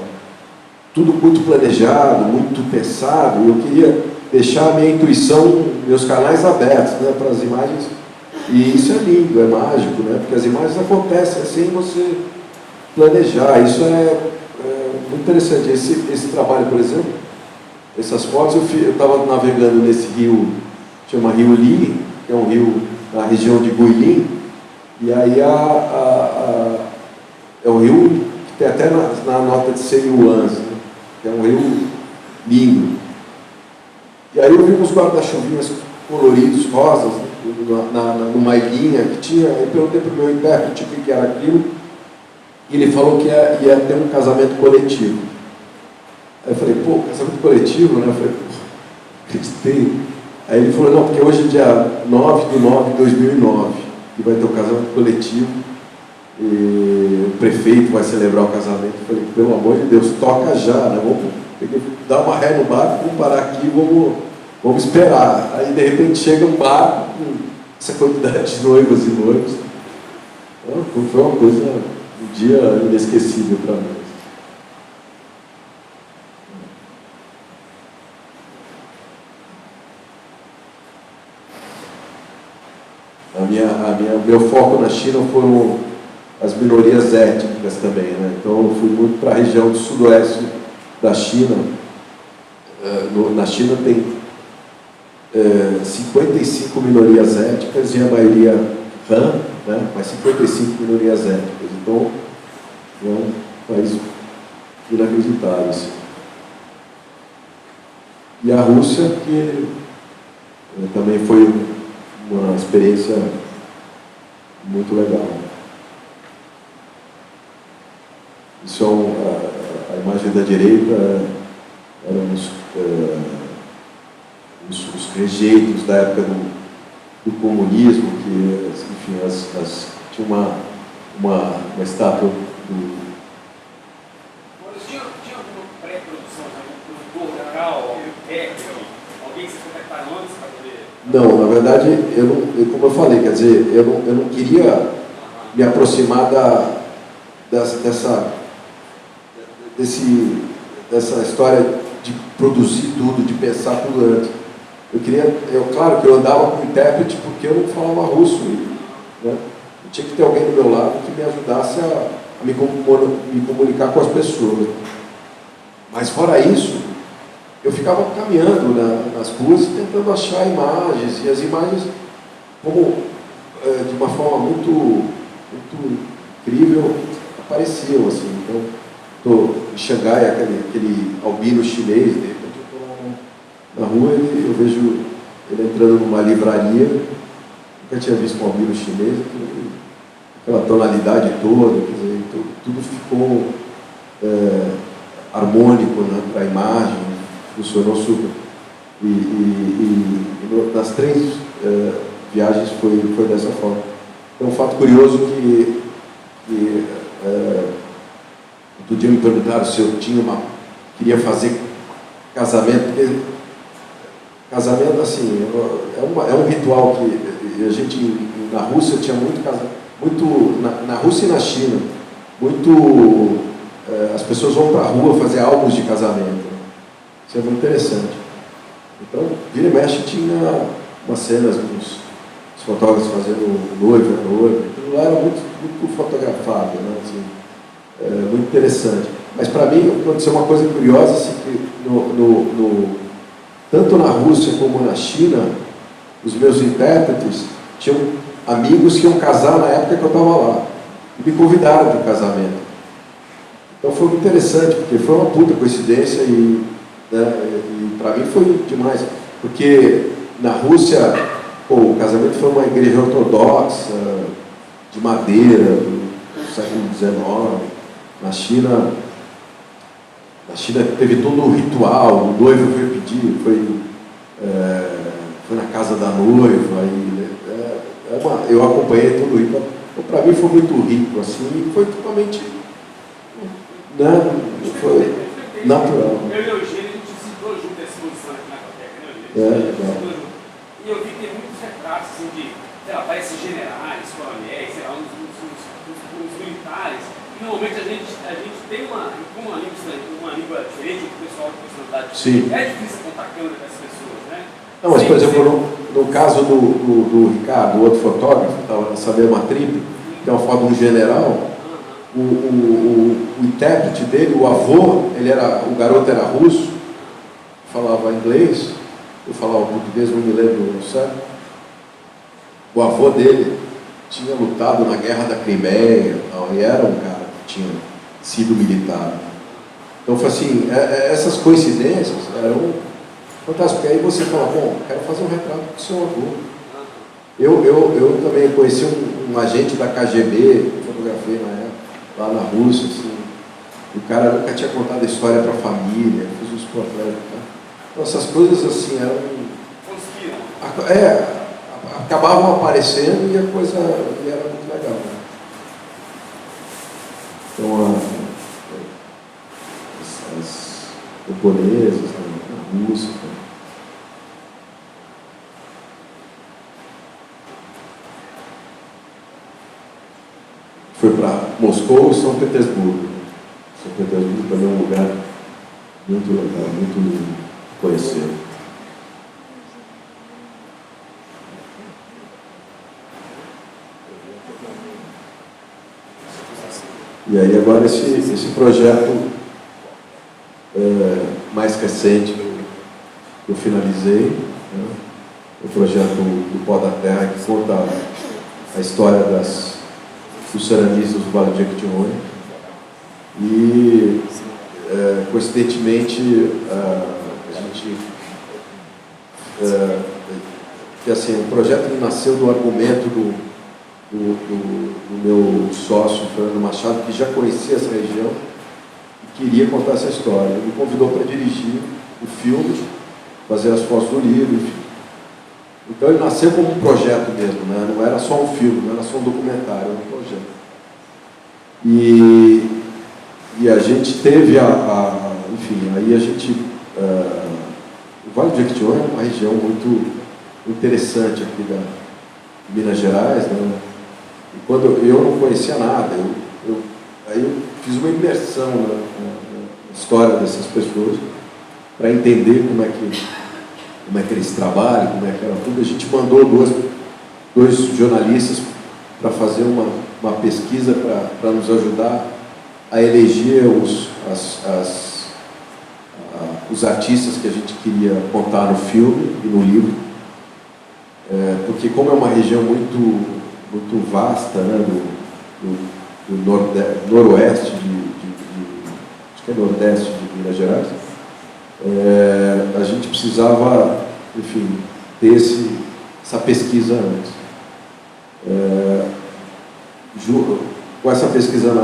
Tudo muito planejado, muito pensado, e eu queria deixar a minha intuição, meus canais abertos, né, para as imagens. E isso é lindo, é mágico, né? Porque as imagens acontecem sem você planejar. Isso é muito interessante. Esse trabalho, por exemplo, essas fotos, eu estava navegando nesse rio, chama Rio Li, que é um rio na região de Guilin, e aí é um rio que tem até na nota de 100 yuans, né? Que é um rio lindo. E aí eu vi uns guarda-chuvinhas coloridos, rosas, né? Numa ilhinha que tinha. Aí perguntei para o meu intérprete o que era aquilo, e ele falou que ia ter um casamento coletivo. Aí eu falei, pô, casamento coletivo, né? Eu falei, pô, acreditei. Aí ele falou, não, porque hoje é dia 9/9/2009, e vai ter um casamento coletivo, e o prefeito vai celebrar o casamento. Eu falei, pelo amor de Deus, toca já, né? Vamos dar uma ré no barco, vamos parar aqui, vamos esperar. Aí de repente chega um barco com essa quantidade de noivas e noivos. Então, foi uma coisa, um dia inesquecível para nós. Meu foco na China foram as minorias étnicas também, né? Então eu fui muito para a região do sudoeste da China. Na China tem 55 minorias étnicas e a maioria Han, né? Mas 55 minorias étnicas. Então é um país inacreditável, assim. E a Rússia, que também foi uma experiência muito legal. Isso é a imagem da direita, eram os rejeitos da época do comunismo, que, enfim, tinha uma estátua do... Tinha alguma pré-produção, algum produtor local, algum técnico, alguém que se contactaram antes para poder... Não, na verdade, como eu falei, quer dizer, eu não queria me aproximar dessa história de produzir tudo, de pensar tudo antes. Claro que eu andava com intérprete porque eu não falava russo, né? Eu tinha que ter alguém do meu lado que me ajudasse a me comunicar com as pessoas. Mas fora isso, eu ficava caminhando nas ruas tentando achar imagens, e as imagens, de uma forma muito incrível, apareciam, assim. Então, estou em Xangai, aquele albino chinês, de repente eu estou na rua e eu vejo ele entrando numa livraria, nunca tinha visto um albino chinês, aquela tonalidade toda, quer dizer, tudo ficou harmônico, né, para a imagem, funcionou super. Nas 3 viagens foi dessa forma. É um fato curioso que outro dia me perguntaram se eu queria fazer casamento, porque casamento, assim, é um ritual que a gente, na Rússia, tinha na Rússia e na China, as pessoas vão para a rua fazer álbuns de casamento. Isso é muito interessante. Então, vira e mexe, tinha umas cenas dos fotógrafos fazendo noiva, aquilo lá era muito fotografado, né? Assim, muito interessante. Mas para mim aconteceu uma coisa curiosa, assim, que tanto na Rússia como na China, os meus intérpretes tinham amigos que iam casar na época que eu estava lá e me convidaram para o casamento. Então foi muito interessante, porque foi uma puta coincidência e para mim foi demais, porque na Rússia, o casamento foi uma igreja ortodoxa, de madeira, do século XIX. Na China teve todo um ritual, o noivo veio pedir, foi na casa da noiva, eu acompanhei tudo isso. Então, para mim foi muito rico, assim, e foi totalmente, né, foi natural. Eu e o Eugênio, a gente visitou junto essa exposição aqui na Coteca, né? E eu vi que tem muitos retratos, assim, parece generais, coronéis, sei lá, uns militares. E normalmente a gente tem uma língua diferente do pessoal de personalidade. Sim. É difícil contar a câmera dessas pessoas, né? Não, mas, por exemplo, no caso do Ricardo, o outro fotógrafo, estava nessa mesma tribo, que é uma foto de um general, o intérprete dele, o avô, o garoto era russo, falava inglês, eu falava português, não me lembro certo. O avô dele tinha lutado na guerra da Crimeia, e era um cara que tinha sido militar. Então foi assim, essas coincidências eram fantásticas, porque aí você fala, bom, quero fazer um retrato do seu avô. Eu também conheci um agente da KGB, fotografei na época, lá na Rússia, assim, o cara nunca tinha contado a história para a família, fiz uns panfletos. Então, essas coisas assim eram. Acabavam aparecendo e a coisa era muito legal. Né? Então, as japonesas, a música. Foi para Moscou e São Petersburgo. São Petersburgo também é um lugar muito legal, muito lindo de conhecer. E aí agora esse projeto mais recente que eu finalizei, né? O projeto do Pó da Terra, que conta a história dos ceramistas do Vale do Jequitinhonha. E coincidentemente a gente que assim, o projeto nasceu do argumento do meu sócio, Fernando Machado, que já conhecia essa região e queria contar essa história. Ele me convidou para dirigir o filme, fazer as fotos do livro, enfim. Então ele nasceu como um projeto mesmo, né? Não era só um filme, não era só um documentário, era um projeto. E a gente teve enfim, aí a gente... o Vale do Jequitinhonha é uma região muito interessante aqui de Minas Gerais, né? E quando eu não conhecia nada, aí eu fiz uma imersão na história dessas pessoas para entender como é que eles trabalham, como é que era tudo. A gente mandou dois jornalistas para fazer uma pesquisa para nos ajudar a eleger os artistas que a gente queria contar no filme e no livro. Porque como é uma região muito vasta, né, do noroeste acho que é nordeste de Minas Gerais, a gente precisava, enfim, ter essa pesquisa antes. Com essa pesquisa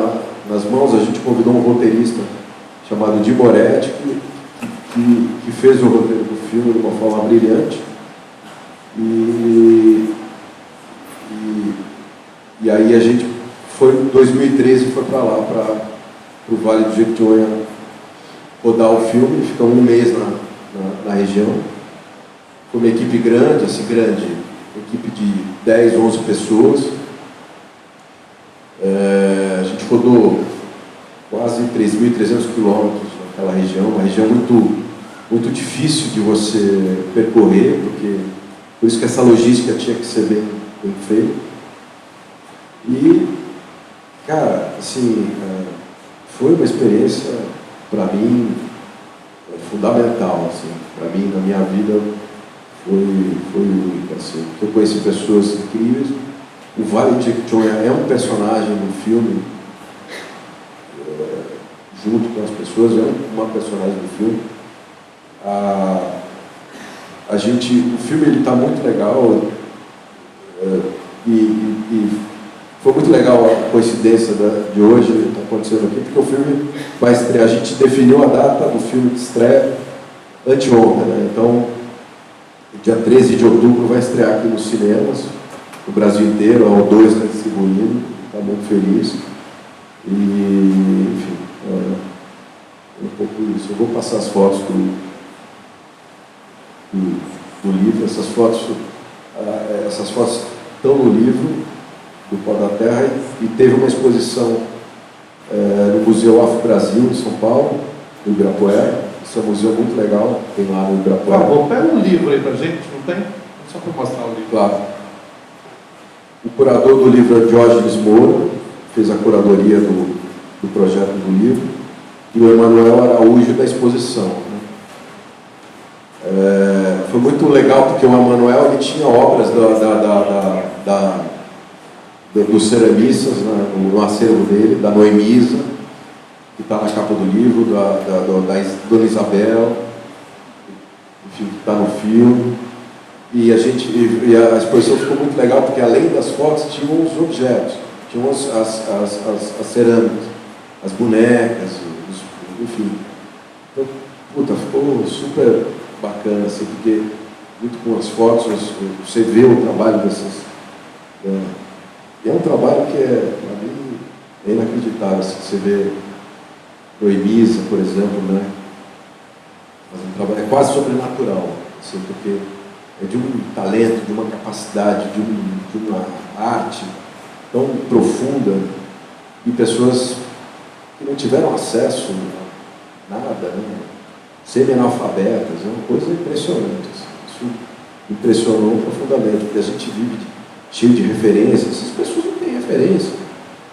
nas mãos, a gente convidou um roteirista chamado Di Moretti, que fez o roteiro do filme de uma forma brilhante. E aí a gente foi em 2013 foi para lá, para o Vale do Jequitinhonha, rodar o filme. Ficamos um mês na região. Foi uma equipe grande, equipe de 10, 11 pessoas. A gente rodou quase 3.300 quilômetros naquela região, uma região muito difícil de você percorrer, por isso que essa logística tinha que ser bem feita. E, cara, assim, foi uma experiência, para mim, fundamental, assim. Para mim, na minha vida, foi única, assim. Eu conheci pessoas incríveis. O Vale do Jequitinhonha é um personagem no filme, junto com as pessoas, é uma personagem do filme. O filme ele está muito legal, e foi muito legal a coincidência de hoje está acontecendo aqui, porque o filme vai estrear. A gente definiu a data do filme de estreia anteontem, né? Então, dia 13 de outubro vai estrear aqui nos cinemas, no Brasil inteiro, ao 2 está distribuindo, está muito feliz. E, enfim, é um pouco isso. Eu vou passar as fotos do livro. Essas fotos estão no livro do Pó da Terra, e teve uma exposição no Museu Afro Brasil, em São Paulo, no Ibirapuera. Esse é um museu muito legal, tem lá no Ibirapuera. Por favor, pega um livro aí pra gente, não tem? Só para mostrar o livro. Claro. O curador do livro é Diógenes Moura, fez a curadoria do projeto do livro, e o Emanuel Araújo da exposição. Né? Foi muito legal, porque o Emanuel ele tinha obras dos ceramistas, né, no acervo dele, da Noemisa, que está na capa do livro, da Dona Isabel, enfim, que está no filme. E a exposição ficou muito legal, porque além das fotos, tinham os objetos, tinham as cerâmicas, as bonecas, enfim. Então, puta, ficou super bacana, assim, porque muito com as fotos, você vê o trabalho dessas... E é um trabalho que para mim, é inacreditável. Assim, você vê Noemisa, por exemplo, né? Mas um trabalho é quase sobrenatural, assim, porque é de um talento, de uma capacidade, de uma arte tão profunda, e pessoas que não tiveram acesso a nada, né? Semi-analfabetas, é uma coisa impressionante. Assim. Isso impressionou profundamente, porque a gente vive cheio de referências, essas pessoas não têm referência.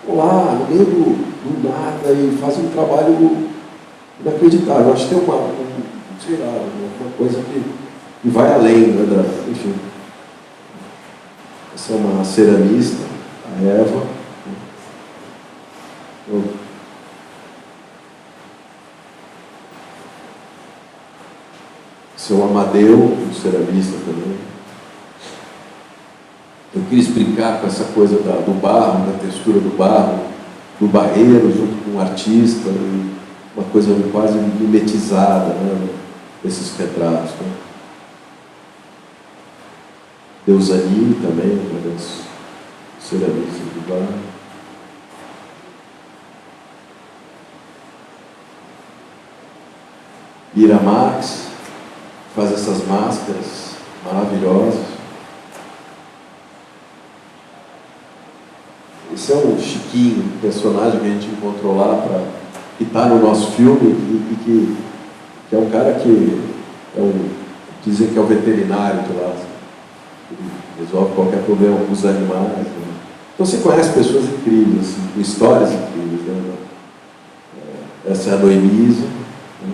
Vão lá, no meio do nada, e fazem um trabalho inacreditável. Eu acho que tem sei lá, uma coisa que vai além, né, enfim. Essa é uma ceramista, a Eva. Esse é o Amadeu, um ceramista também. Eu queria explicar com essa coisa do barro, da textura do barro, do barreiro junto com o artista, uma coisa quase mimetizada, né, desses retratos. Né. Deusani também, uma das ceramistas do barro. Ira Marx faz essas máscaras maravilhosas. Esse é o Chiquinho, personagem que a gente encontrou lá, que está no nosso filme, e que é um cara que dizem que é o veterinário de lá, que resolve qualquer problema com os animais. Né? Então você conhece pessoas incríveis, assim, com histórias incríveis. Né? Essa é a Noemisa. Né?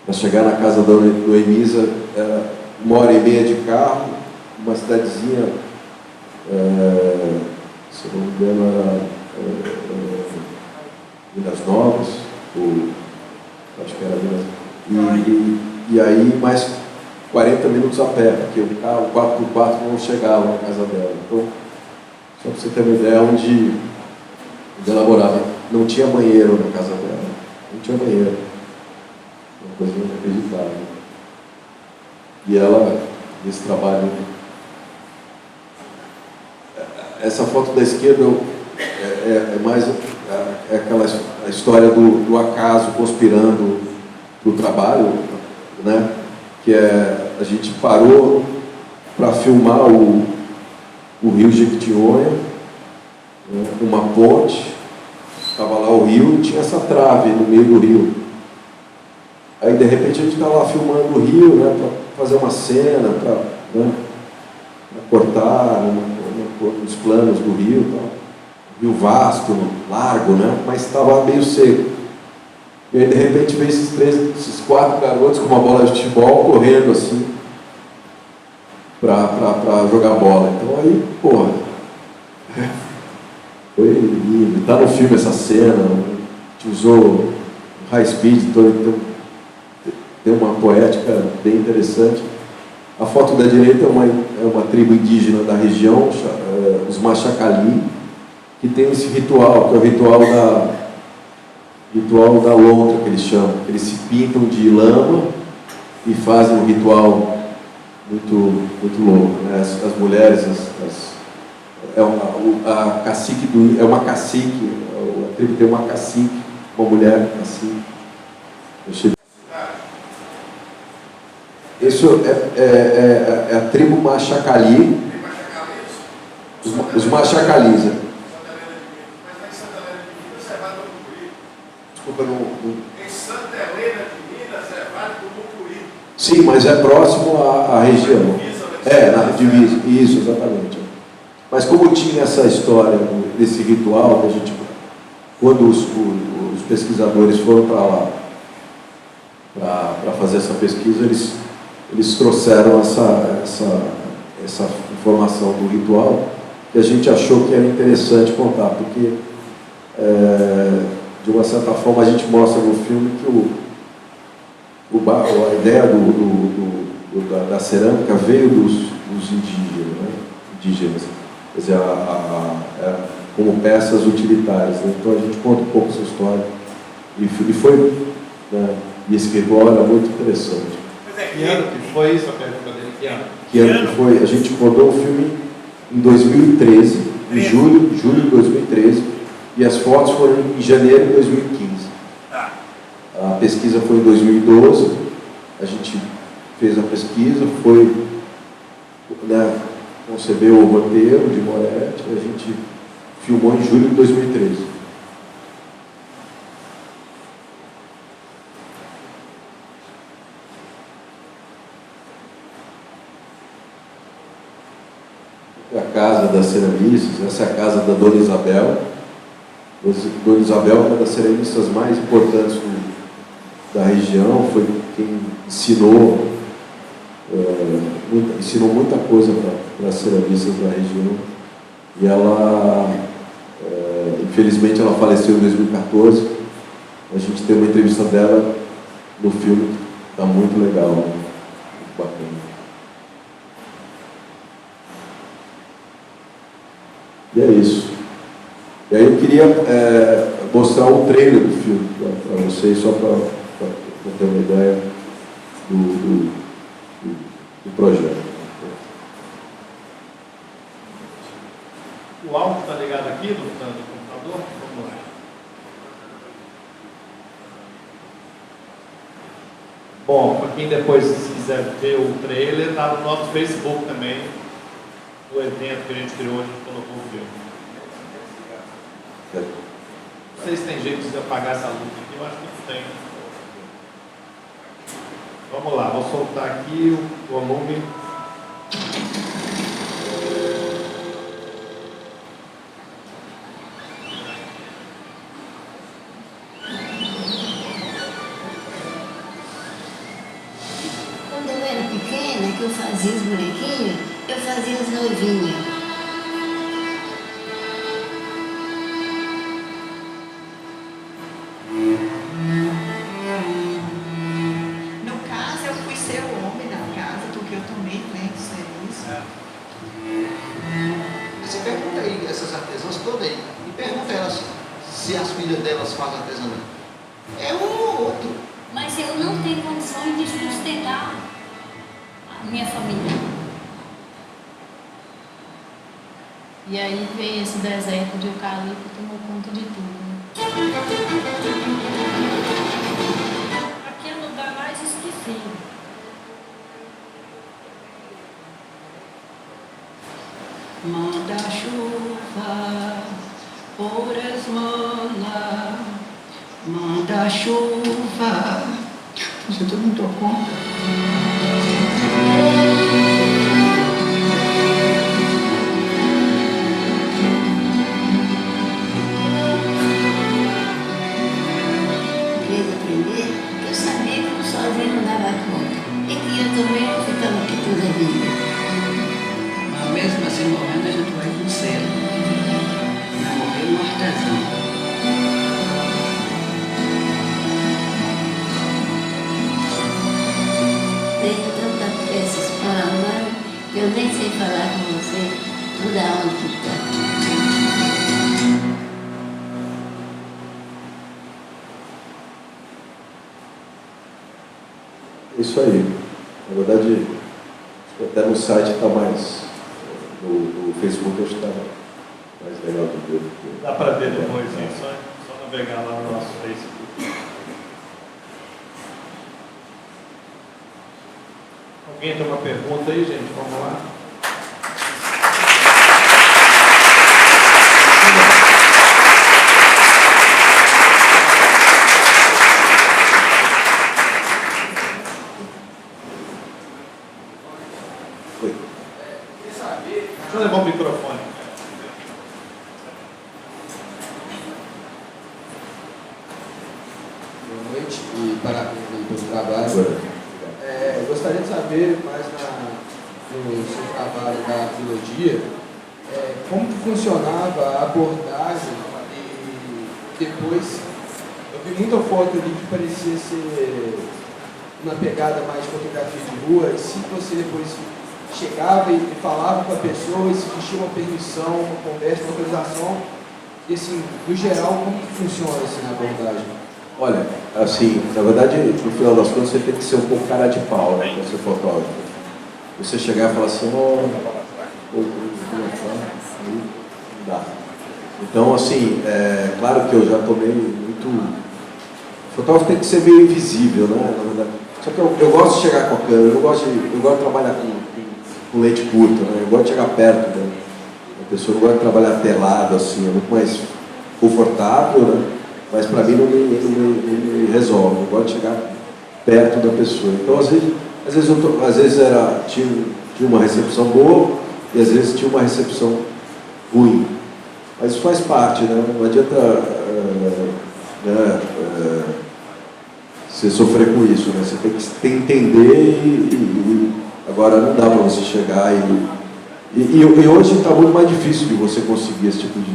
Para chegar na casa da Noemisa, 1h30 de carro, uma cidadezinha, se não me engano, era Minas Novas, acho que era Minas. E aí mais 40 minutos a pé, porque o carro 4x4 não chegava na casa dela. Então, só para você ter uma ideia onde ela morava, não tinha banheiro na casa dela, não tinha banheiro. Uma coisa inacreditável. E ela, nesse trabalho, essa foto da esquerda é mais aquela a história do acaso conspirando para o trabalho, né? Que a gente parou para filmar o rio Jequitinhonha, né? Uma ponte, estava lá o rio e tinha essa trave no meio do rio. Aí de repente a gente estava lá filmando o rio, né? Para fazer uma cena, para cortar os planos do rio, tal. Rio vasto, largo, né? Mas estava meio seco. E aí de repente veio esses 4 garotos com uma bola de futebol correndo assim para jogar bola. Então aí, porra, foi lindo. Está no filme essa cena, a gente usou high speed, então tem uma poética bem interessante. A foto da direita é uma tribo indígena da região, os Machacali, que tem esse ritual, que é o ritual da lontra, que eles chamam. Eles se pintam de lama e fazem um ritual muito, muito louco. Né? As mulheres, a cacique é uma cacique, a tribo tem uma cacique, uma mulher cacique. Isso é a tribo Machacali. Os Machacalis. Desculpa, não. Em Santa Helena de Minas é Vale do Mucuri. Sim, mas é próximo à região. Na divisa. Isso, exatamente. Mas como tinha essa história desse ritual, que a gente, quando os pesquisadores foram para lá para fazer essa pesquisa, eles trouxeram essa informação do ritual, que a gente achou que era interessante contar, porque de uma certa forma a gente mostra no filme que a ideia da cerâmica veio dos indígenas, né? Indígenas. Quer dizer, como peças utilitárias, né? Então a gente conta um pouco essa história. E foi, né? E esse ritual era muito interessante. Que ano que foi isso, a pergunta dele? Que ano que foi? A gente rodou o filme em 2013, em julho de 2013, e as fotos foram em janeiro de 2015. A pesquisa foi em 2012, a gente fez a pesquisa, foi, né, concebeu o roteiro de Moretti, a gente filmou em julho de 2013. A casa das ceramistas, essa é a casa da Dona Isabel. Dona Isabel é uma das ceramistas mais importantes da região, foi quem ensinou muita coisa para as ceramistas da região. E ela, infelizmente, ela faleceu em 2014. A gente tem uma entrevista dela no filme, está muito legal, muito bacana. E é isso. E aí eu queria mostrar um trailer do filme para vocês, só para ter uma ideia do projeto. O áudio está ligado aqui no computador? Vamos lá. Bom, para quem depois quiser ver o trailer, está no nosso Facebook também, o evento que a gente criou, a gente colocou o filme. Não sei se tem jeito de apagar essa luz aqui, eu acho que não tem. Vamos lá, vou soltar aqui o volume. Quando eu era pequena, que eu fazia os bonequinhos, eu fazia as noivinhas. No caso, eu fui ser o homem da casa, porque eu tomei pleno serviço. Você pergunta aí, essas artesãs todas aí, e pergunta elas se as filhas delas fazem artesanato. É um ou outro. Mas eu não tenho condições de sustentar a minha família. E aí veio esse deserto de eucalipto e tomou conta de tudo. Aqui é o lugar mais esquecido. Manda chuva por esmola, manda chuva. Você todo mundo tocou? Queria aprender, porque eu sabia que eu sozinha não dava conta. E que eu também não ficava aqui toda a vida. Mas mesmo assim, morrendo, a gente vai pro céu. Não morreu um artesão. Tenho tantas peças para amar que eu nem sei falar com você tudo aonde que está. Isso aí. Na verdade, acho que até no site está mais. No Facebook acho que está mais legal do que. Dá para ver depois, hein? Só navegar lá no nosso Facebook. Alguém tem uma pergunta aí, gente? Vamos lá. Deixa eu levar o microfone. Boa noite e parabéns pelo trabalho. Gostaria de saber mais no seu trabalho da trilogia, como que funcionava a abordagem e depois eu vi muita foto ali que parecia ser uma pegada mais de fotografia de rua, e se você depois chegava e falava com a pessoa, e se existia uma permissão, uma conversa, uma autorização E assim, no geral, como que funciona assim, a abordagem? Olha, assim, na verdade, no final das contas, você tem que ser um pouco cara de pau, né, para ser fotógrafo. Você chegar e falar assim, não dá. Então, assim, claro que eu já tomei muito... O fotógrafo tem que ser meio invisível, né, na verdade. Só que eu gosto de chegar com a câmera, eu gosto de trabalhar com lente curta, né, eu gosto de chegar perto da pessoa, eu gosto de trabalhar pelado, assim, é muito mais confortável, né, mas para mim não me resolve, eu gosto de chegar perto da pessoa. Então, às vezes tinha uma recepção boa e às vezes tinha uma recepção ruim. Mas isso faz parte, né? Não adianta você sofrer com isso, né? Você tem que entender e agora não dá para você chegar e hoje está muito mais difícil de você conseguir esse tipo de...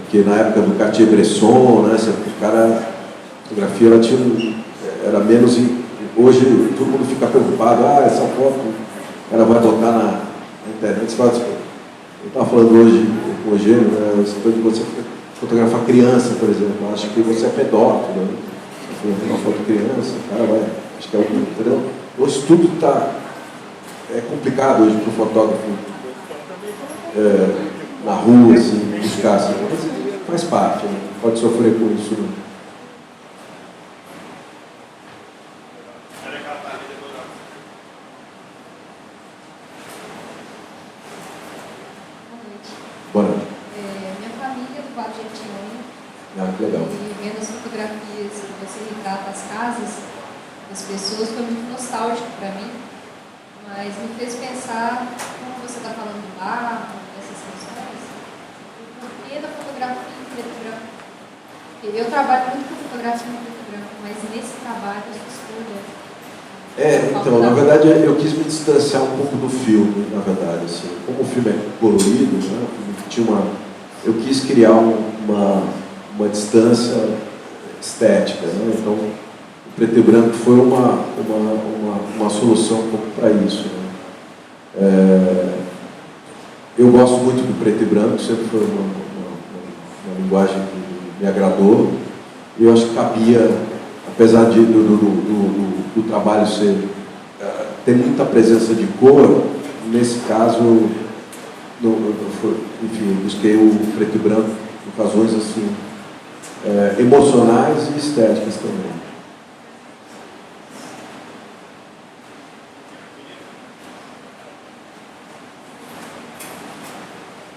Porque na época do Cartier-Bresson, né? A fotografia era menos... Hoje todo mundo fica preocupado, essa foto ela vai botar na internet. Eu estava falando hoje com o Eugênio, né, de você fotografar criança, por exemplo. Eu acho que você é pedófilo, né? Você tem uma foto de criança, o cara vai, acho que é o entendeu? Hoje tudo é complicado hoje para o fotógrafo na rua, assim, buscar, assim, mas faz parte, né? Pode sofrer com isso, né? Minha família é do Vale de Jequitinhonha. Que legal. E vendo as fotografias que você retrata as casas das pessoas foi muito nostálgico para mim, mas me fez pensar, como você está falando do barro, dessas questões, o porquê da fotografia em preto e branco. Eu trabalho muito com fotografia em preto e branco, mas nesse trabalho a sua escolha... Então, na verdade, eu quis me distanciar um pouco do filme, na verdade, assim, como o filme é colorido, né, eu quis criar uma distância estética, né, então o preto e branco foi uma solução um pouco para isso, né. Eu gosto muito do preto e branco, sempre foi uma linguagem que me agradou, e eu acho que cabia, apesar do trabalho ter muita presença de cor, nesse caso, enfim, busquei o preto e branco por razões assim, emocionais e estéticas também.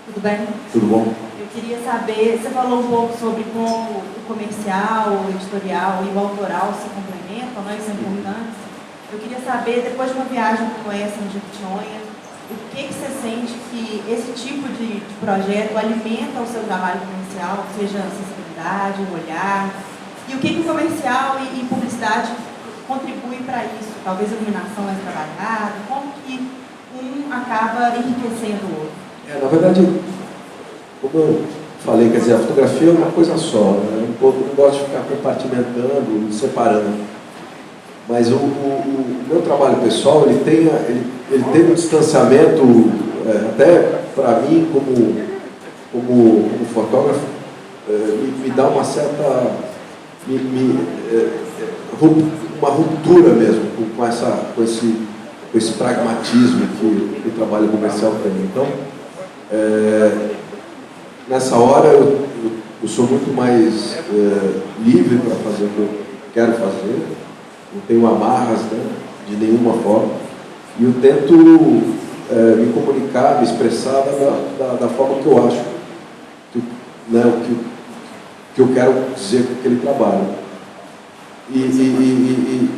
Tudo bem? Tudo bom? Eu queria saber, você falou um pouco sobre como o comercial, o editorial e o autoral se complementam, né, e são importantes. Eu queria saber, depois de uma viagem como essa no Jequitinhonha, o que você sente que esse tipo de projeto alimenta o seu trabalho comercial, seja a sensibilidade, o olhar, e o que o comercial e publicidade contribuem para isso? Talvez a iluminação mais trabalhada, como que um acaba enriquecendo o outro? Na verdade, como eu falei, quer dizer, a fotografia é uma coisa só, né? Um pouco não gosto de ficar compartimentando e separando. Mas o meu trabalho pessoal, ele tem um distanciamento, até para mim, como fotógrafo, me dá uma certa... uma ruptura mesmo com esse pragmatismo que o trabalho comercial tem. Então, nessa hora eu sou muito mais livre para fazer o que eu quero fazer, não tenho amarras, né, de nenhuma forma, e eu tento me comunicar, me expressar da forma que eu acho, que eu quero dizer com aquele trabalho. E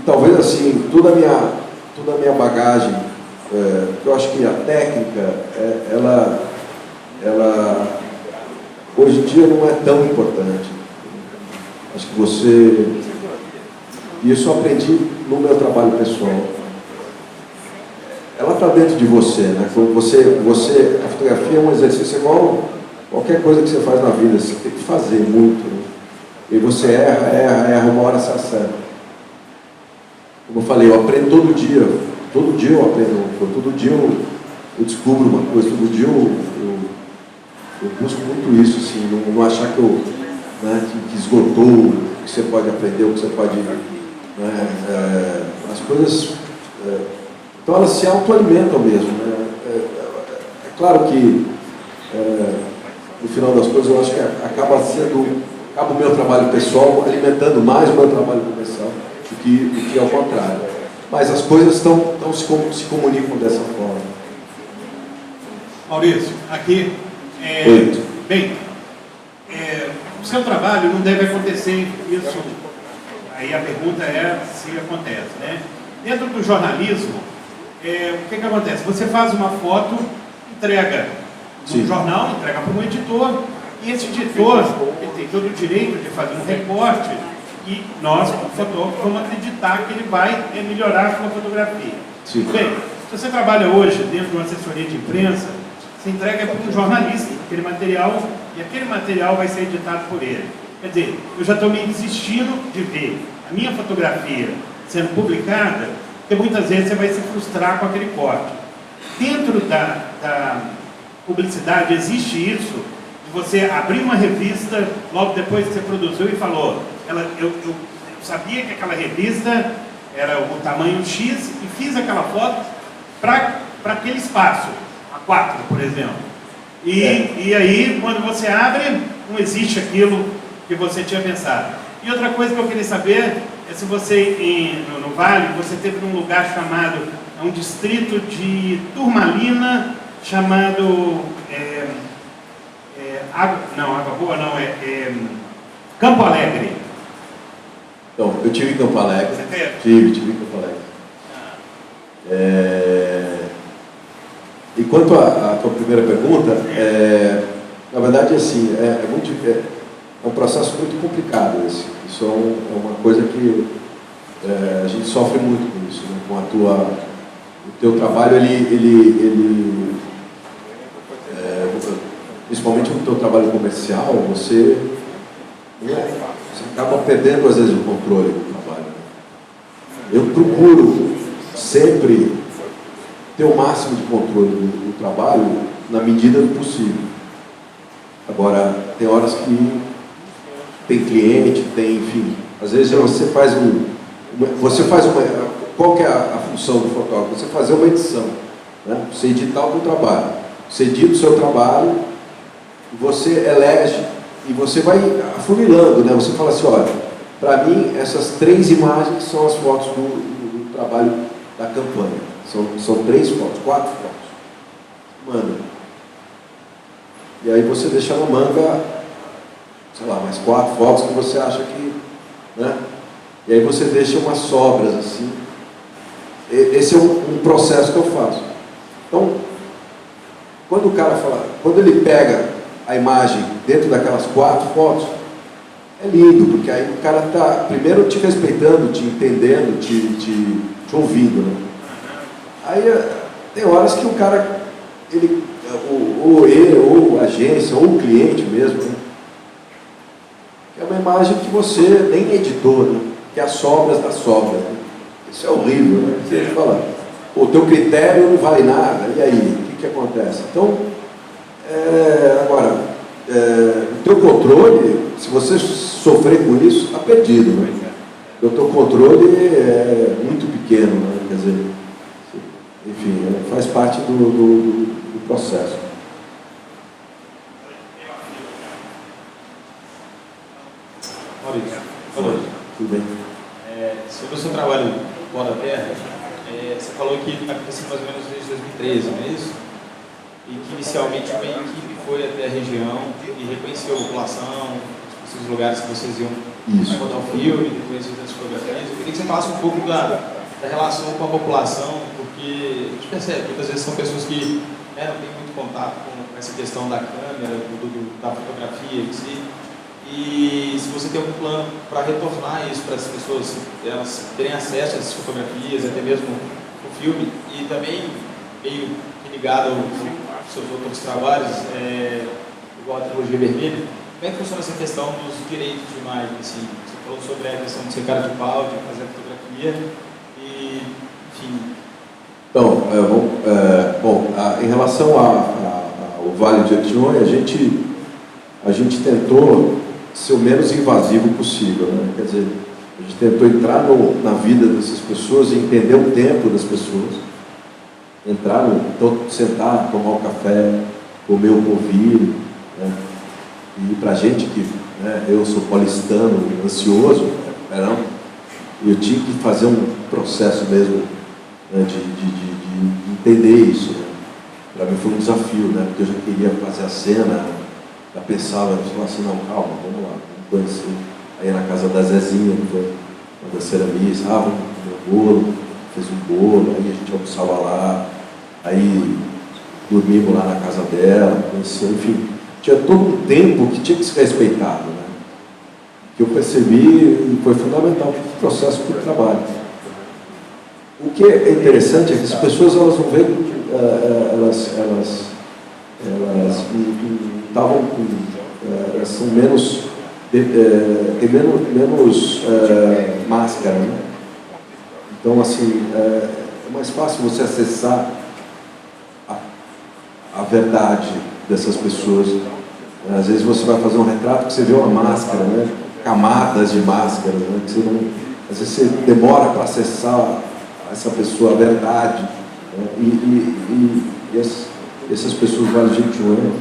talvez assim, toda a minha bagagem, eu acho que a técnica, ela hoje em dia não é tão importante. Acho que isso eu aprendi no meu trabalho pessoal. Ela está dentro de você, né? A fotografia é um exercício igual qualquer coisa que você faz na vida, você tem que fazer muito, né? E você erra, uma hora você acerta. Como eu falei, eu aprendo todo dia eu aprendo, todo dia eu descubro uma coisa, todo dia Eu busco muito isso, assim, não achar que, que esgotou o que você pode aprender, o que você pode... as coisas... então elas se autoalimentam mesmo. Né? É claro que, no final das coisas, eu acho que acaba o meu trabalho pessoal alimentando mais o meu trabalho comercial do que ao contrário. Mas as coisas se comunicam dessa forma. Maurício, aqui, bem, o seu trabalho não deve acontecer isso, aí a pergunta é se acontece, né? Dentro do jornalismo, o que acontece? Você faz uma foto, entrega no jornal, entrega para um editor, e esse editor ele tem todo o direito de fazer um recorte, e nós, como fotógrafos, vamos acreditar que ele vai melhorar a sua fotografia. Sim. Bem, se você trabalha hoje dentro de uma assessoria de imprensa, você entrega para um jornalista aquele material, e aquele material vai ser editado por ele. Quer dizer, eu já estou me desistindo de ver a minha fotografia sendo publicada, porque muitas vezes você vai se frustrar com aquele corte. Dentro da publicidade existe isso, de você abrir uma revista, logo depois que você produziu e falou, eu sabia que aquela revista era o tamanho X e fiz aquela foto para aquele espaço, A4, por exemplo. E aí, quando você abre, não existe aquilo que você tinha pensado. E outra coisa que eu queria saber é se você, no Vale, você teve num lugar chamado, um distrito de Turmalina, chamado... Água Boa não, Campo Alegre. Então, eu tive em Campo Alegre. Você teve? Tive em Campo Alegre. E quanto à tua primeira pergunta, na verdade, assim, é um processo muito complicado esse. Isso é uma coisa que a gente sofre muito com isso, né? Com o teu trabalho, principalmente no teu trabalho comercial, você acaba perdendo às vezes o controle do trabalho. Eu procuro sempre ter o máximo de controle do trabalho na medida do possível. Agora, tem horas que tem cliente, enfim, às vezes você faz qual que é a função do fotógrafo? Você fazer uma edição, né? Você editar o teu trabalho, você edita o seu trabalho, você elege e você vai afunilando, né? Você fala assim, olha, para mim essas 3 imagens são as fotos do trabalho da campanha. São 3 fotos, 4 fotos. Manda. E aí você deixa na manga, sei lá, mais 4 fotos que você acha que, né? E aí você deixa umas sobras assim. Esse é um processo que eu faço. Então, quando ele pega a imagem dentro daquelas 4 fotos, é lindo, porque aí o cara está, primeiro, te respeitando, te entendendo, te ouvindo, né? Aí tem horas que o cara, ou a agência, ou o cliente mesmo, né? Que é uma imagem que você nem editou, né? Que é as sobras das sobras, né? Isso é horrível, né? Você fala, o teu critério não vale nada, e aí? O que acontece? Então, agora, o teu controle, se você sofrer com isso, está perdido, né? O teu controle é muito pequeno, né? Quer dizer, enfim, faz parte do processo. Maurício, tudo bem. Sobre o seu trabalho fora da Terra, você falou que está acontecendo mais ou menos desde 2013, não é isso? E que inicialmente uma equipe foi até a região e reconheceu a população, os lugares que vocês iam rodar o filme, depois fazer as fotografias. Eu queria que você falasse um pouco da relação com a população, porque a gente percebe que muitas vezes são pessoas que não têm muito contato com essa questão da câmera, da fotografia em si. E se você tem algum plano para retornar isso para as pessoas, elas terem acesso a essas fotografias, até mesmo o filme, e também meio ligado aos seus outros trabalhos, igual a trilogia vermelha, como é que funciona essa questão dos direitos de imagem? Assim, você falou sobre a questão de ser cara de pau, de fazer a fotografia, e enfim. Então, em relação ao o Vale de Jequitinhonha, a gente tentou ser o menos invasivo possível, né? Quer dizer, a gente tentou entrar na vida dessas pessoas e entender o tempo das pessoas. Então, sentar, tomar um café, comer um polvilho, né? E para a gente que, né, eu sou paulistano, ansioso, eu tinha que fazer um processo mesmo, né, de entender isso. Né? Para mim foi um desafio, né? Porque eu já queria fazer a cena, já pensava assim, não, calma, vamos lá, vamos conhecer. Aí na casa da Zezinha, que foi uma das ceramistas, vamos comer um bolo, fez um bolo, aí a gente almoçava lá, aí dormimos lá na casa dela, conheceu, enfim, tinha todo um tempo que tinha que ser respeitado, né? Que eu percebi e foi fundamental para o processo do trabalho. O que é interessante é que as pessoas, elas não veem, elas estavam com, elas são menos, tem menos máscara, né? Então, assim, é mais fácil você acessar a verdade dessas pessoas. Às vezes você vai fazer um retrato que você vê uma máscara, né? Camadas de máscara, né? Que você não, às vezes você demora para acessar essa pessoa, a verdade, né? E essas pessoas do Vale de Jequitinhonha,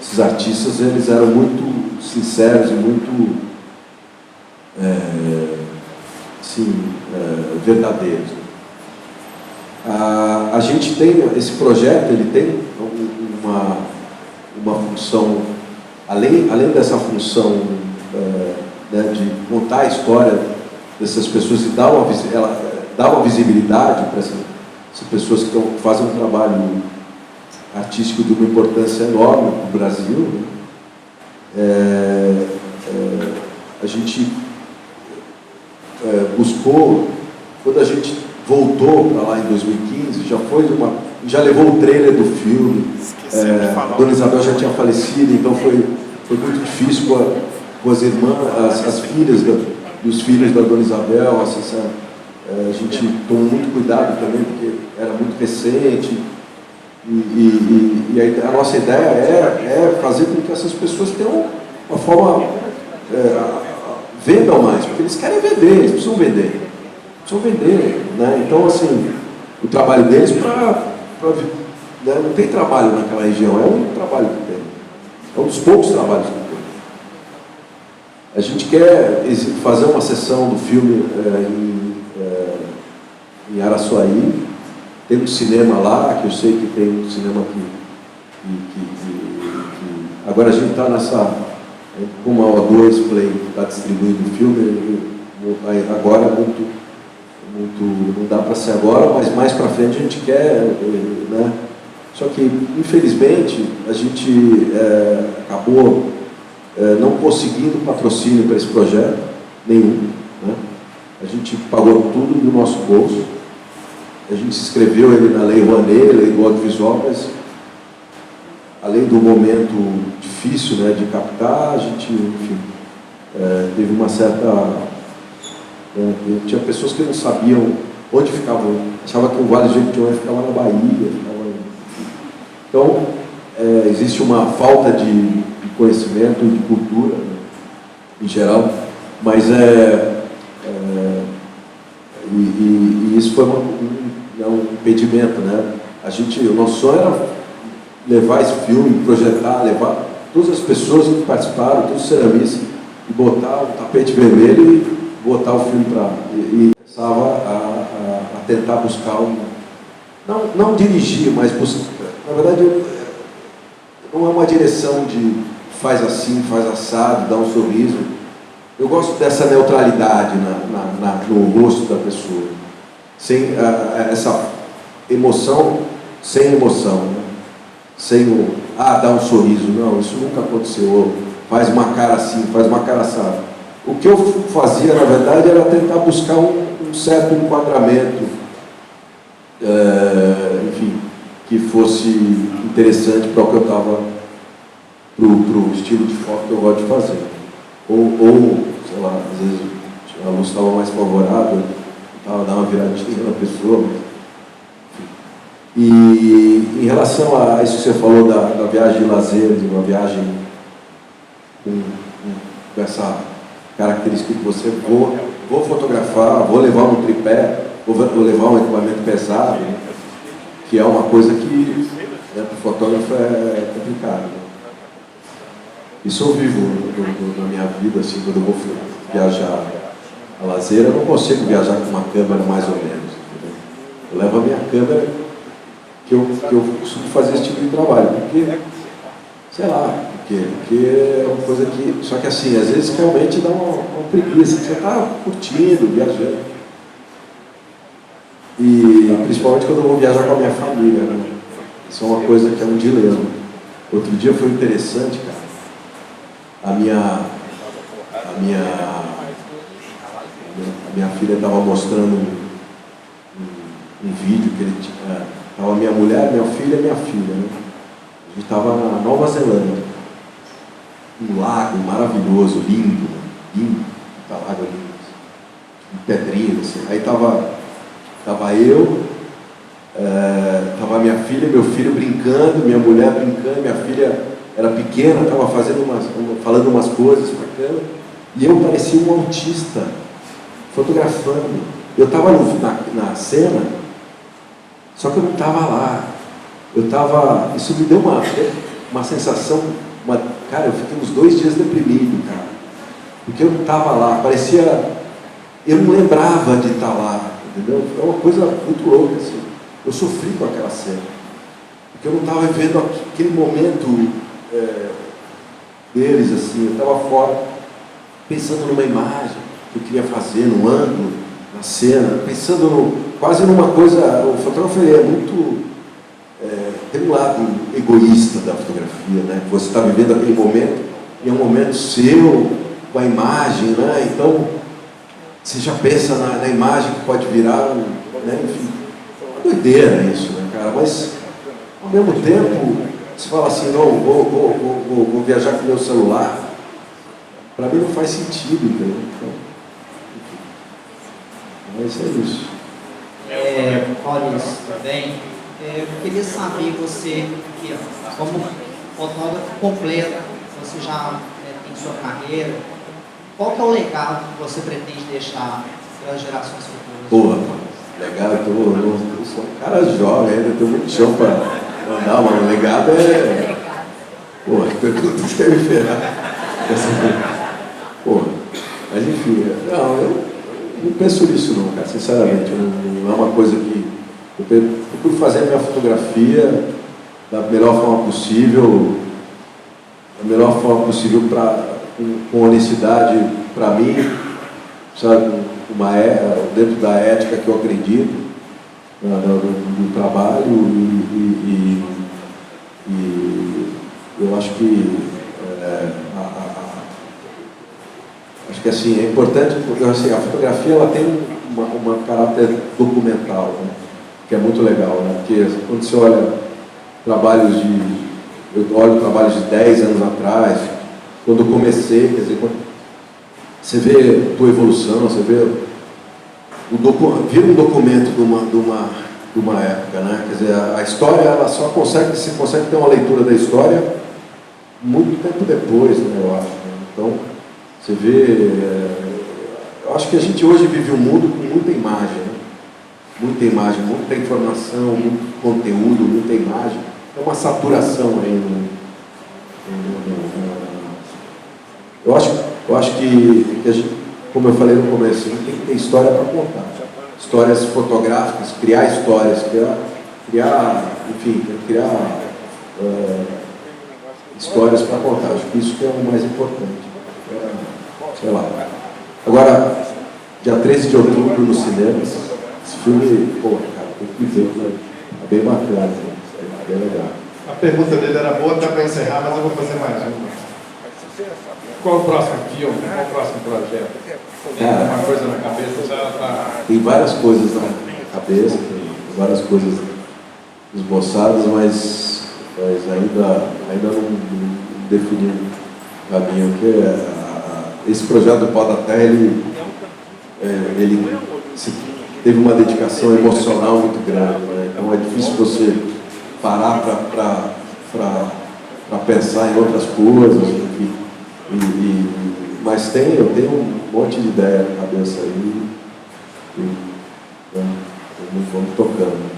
esses artistas, eles eram muito sinceros e muito verdadeiros. A gente tem esse projeto, ele tem uma função, além dessa função né, de contar a história dessas pessoas e dar uma visibilidade para essas pessoas que fazem um trabalho artístico de uma importância enorme para o Brasil, né? A gente buscou, quando a gente voltou para lá em 2015, já levou o trailer do filme. A Dona Isabel já tinha falecido, então foi muito difícil com as irmãs, as filhas e os filhos da Dona Isabel. A gente tomou muito cuidado também, porque era muito recente. E a nossa ideia é fazer com que essas pessoas tenham uma forma, vendam mais, porque eles querem vender, eles precisam vender. Né? Então, assim, o trabalho deles né, não tem trabalho naquela região, é o único trabalho que tem. É um dos poucos trabalhos que tem. A gente quer fazer uma sessão do filme em Araçuaí. Tem um cinema lá, que eu sei que tem um cinema agora a gente está nessa, como a O2 Play está distribuindo o filme, agora não dá para ser agora, mas mais para frente a gente quer, né? Só que, infelizmente, a gente acabou não conseguindo patrocínio para esse projeto, nenhum, né? A gente pagou tudo do nosso bolso. A gente escreveu ele na Lei Rouanet, Lei do Audiovisual, mas além do momento difícil, né, de captar, a gente, enfim, teve uma certa... tinha pessoas que não sabiam onde ficavam, achavam que o Vale de Jequitinhonha ficava na Bahia. Então, existe uma falta de conhecimento, de cultura, né, em geral, mas e isso foi um impedimento, né? O nosso sonho era levar esse filme, projetar, levar todas as pessoas que participaram, todos os ceramistas, e botar o tapete vermelho e botar o filme para... E começava a tentar buscar não dirigir, mas buscar... Na verdade, não é uma direção de faz assim, faz assado, dá um sorriso. Eu gosto dessa neutralidade no rosto da pessoa. Sem essa emoção, sem emoção, né? Sem dar um sorriso. Não, isso nunca aconteceu. Faz uma cara assim, faz uma cara assada. O que eu fazia, na verdade, era tentar buscar um certo enquadramento, enfim, que fosse interessante para o que eu estava, para o estilo de foto que eu gosto de fazer. Ou sei lá, às vezes a luz estava mais favorável, estava dando uma viradinha na pessoa, mas, enfim. E em relação a isso que você falou da viagem de lazer, de uma viagem com essa característica que você vou fotografar, vou levar um tripé, vou levar um equipamento pesado, que é uma coisa que para o fotógrafo é complicado. Né? Isso eu vivo na minha vida, assim, quando eu vou viajar a lazer, eu não consigo viajar com uma câmera mais ou menos. Entendeu? Eu levo a minha câmera que eu costumo fazer esse tipo de trabalho, porque, sei lá, porque é uma coisa que... Só que assim, às vezes realmente dá uma preguiça, você está curtindo, viajando. E principalmente quando eu vou viajar com a minha família, né? Isso é uma coisa que é um dilema. Outro dia foi interessante, cara. A minha filha estava mostrando um vídeo que ele tinha. Estava minha mulher, minha filha e minha filha, né? A gente estava na Nova Zelândia. Um lago maravilhoso, lindo, lindo, um lago lindo, um pedrinho, assim. Aí estava eu, estava minha filha e meu filho brincando, minha mulher brincando, minha filha era pequena, estava falando umas coisas para a câmera, e eu parecia um autista, fotografando. Eu estava na cena, só que eu não estava lá. Isso me deu uma sensação, cara, eu fiquei uns 2 dias deprimido, cara, porque eu não estava lá, parecia, eu não lembrava de estar lá, entendeu? É uma coisa muito louca, assim. Eu sofri com aquela cena, porque eu não estava vivendo aquele momento deles, assim. Eu estava fora, pensando numa imagem que eu queria fazer, num ângulo, na cena, pensando quase numa coisa. O fotógrafo é muito... tem um lado egoísta da fotografia, né? Você está vivendo aquele momento, e é um momento seu, com a imagem, né? Então, você já pensa na imagem que pode virar, né? Enfim, uma doideira isso, né, cara? Mas, ao mesmo tempo, você fala assim, não, vou viajar com meu celular, para mim não faz sentido, entendeu? Então, enfim. Mas é isso. Maurício, também, eu queria saber, você, que, como fotógrafo completo, você já tem sua carreira, qual que é o legado que você pretende deixar para as gerações futuras? Porra, legado, eu sou um cara jovem ainda, tenho muito chão para andar, mas o legado é... Porra, pergunta que quer me ferrar. Porra, mas enfim, eu não penso nisso não, cara, sinceramente, não é uma coisa que... Eu procuro fazer a minha fotografia da melhor forma possível, com honestidade para mim, sabe, dentro da ética que eu acredito, do trabalho, e eu acho que assim, é importante, porque assim, a fotografia ela tem um caráter documental, né? Que é muito legal, né? Porque quando você olha eu olho trabalhos de 10 anos atrás, quando eu comecei, quer dizer, você vê a tua evolução, você vê vira um documento de uma época, né? Quer dizer, a história, ela você consegue ter uma leitura da história muito tempo depois, né, eu acho. Né? Então, você vê, eu acho que a gente hoje vive um mundo com muita imagem, né? Muita imagem, muita informação, muito conteúdo, muita imagem. É uma saturação aí. Eu acho que a gente, como eu falei no começo, a gente tem que ter história para contar. Histórias fotográficas, criar histórias, criar histórias para contar. Acho que isso que é o mais importante. Sei lá. Agora, dia 13 de outubro no cinema, esse filme, pô, cara, tem que ver, né? É bem bacana, né? É bem legal. A pergunta dele era boa, até para encerrar, mas eu vou fazer mais uma. Qual o próximo filme? Qual o próximo projeto? Tem alguma coisa na cabeça? Já tá... Tem várias coisas na cabeça, tem várias coisas esboçadas, mas ainda não defini o caminho. Esse projeto do Pó da Terra, teve uma dedicação emocional muito grande, né? Então é difícil você parar para pensar em outras coisas, enfim. Mas eu tenho um monte de ideia na cabeça aí, vamos tocando.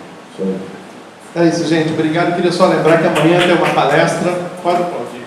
É isso, gente. Obrigado. Queria só lembrar que amanhã tem uma palestra. Pode aplaudir.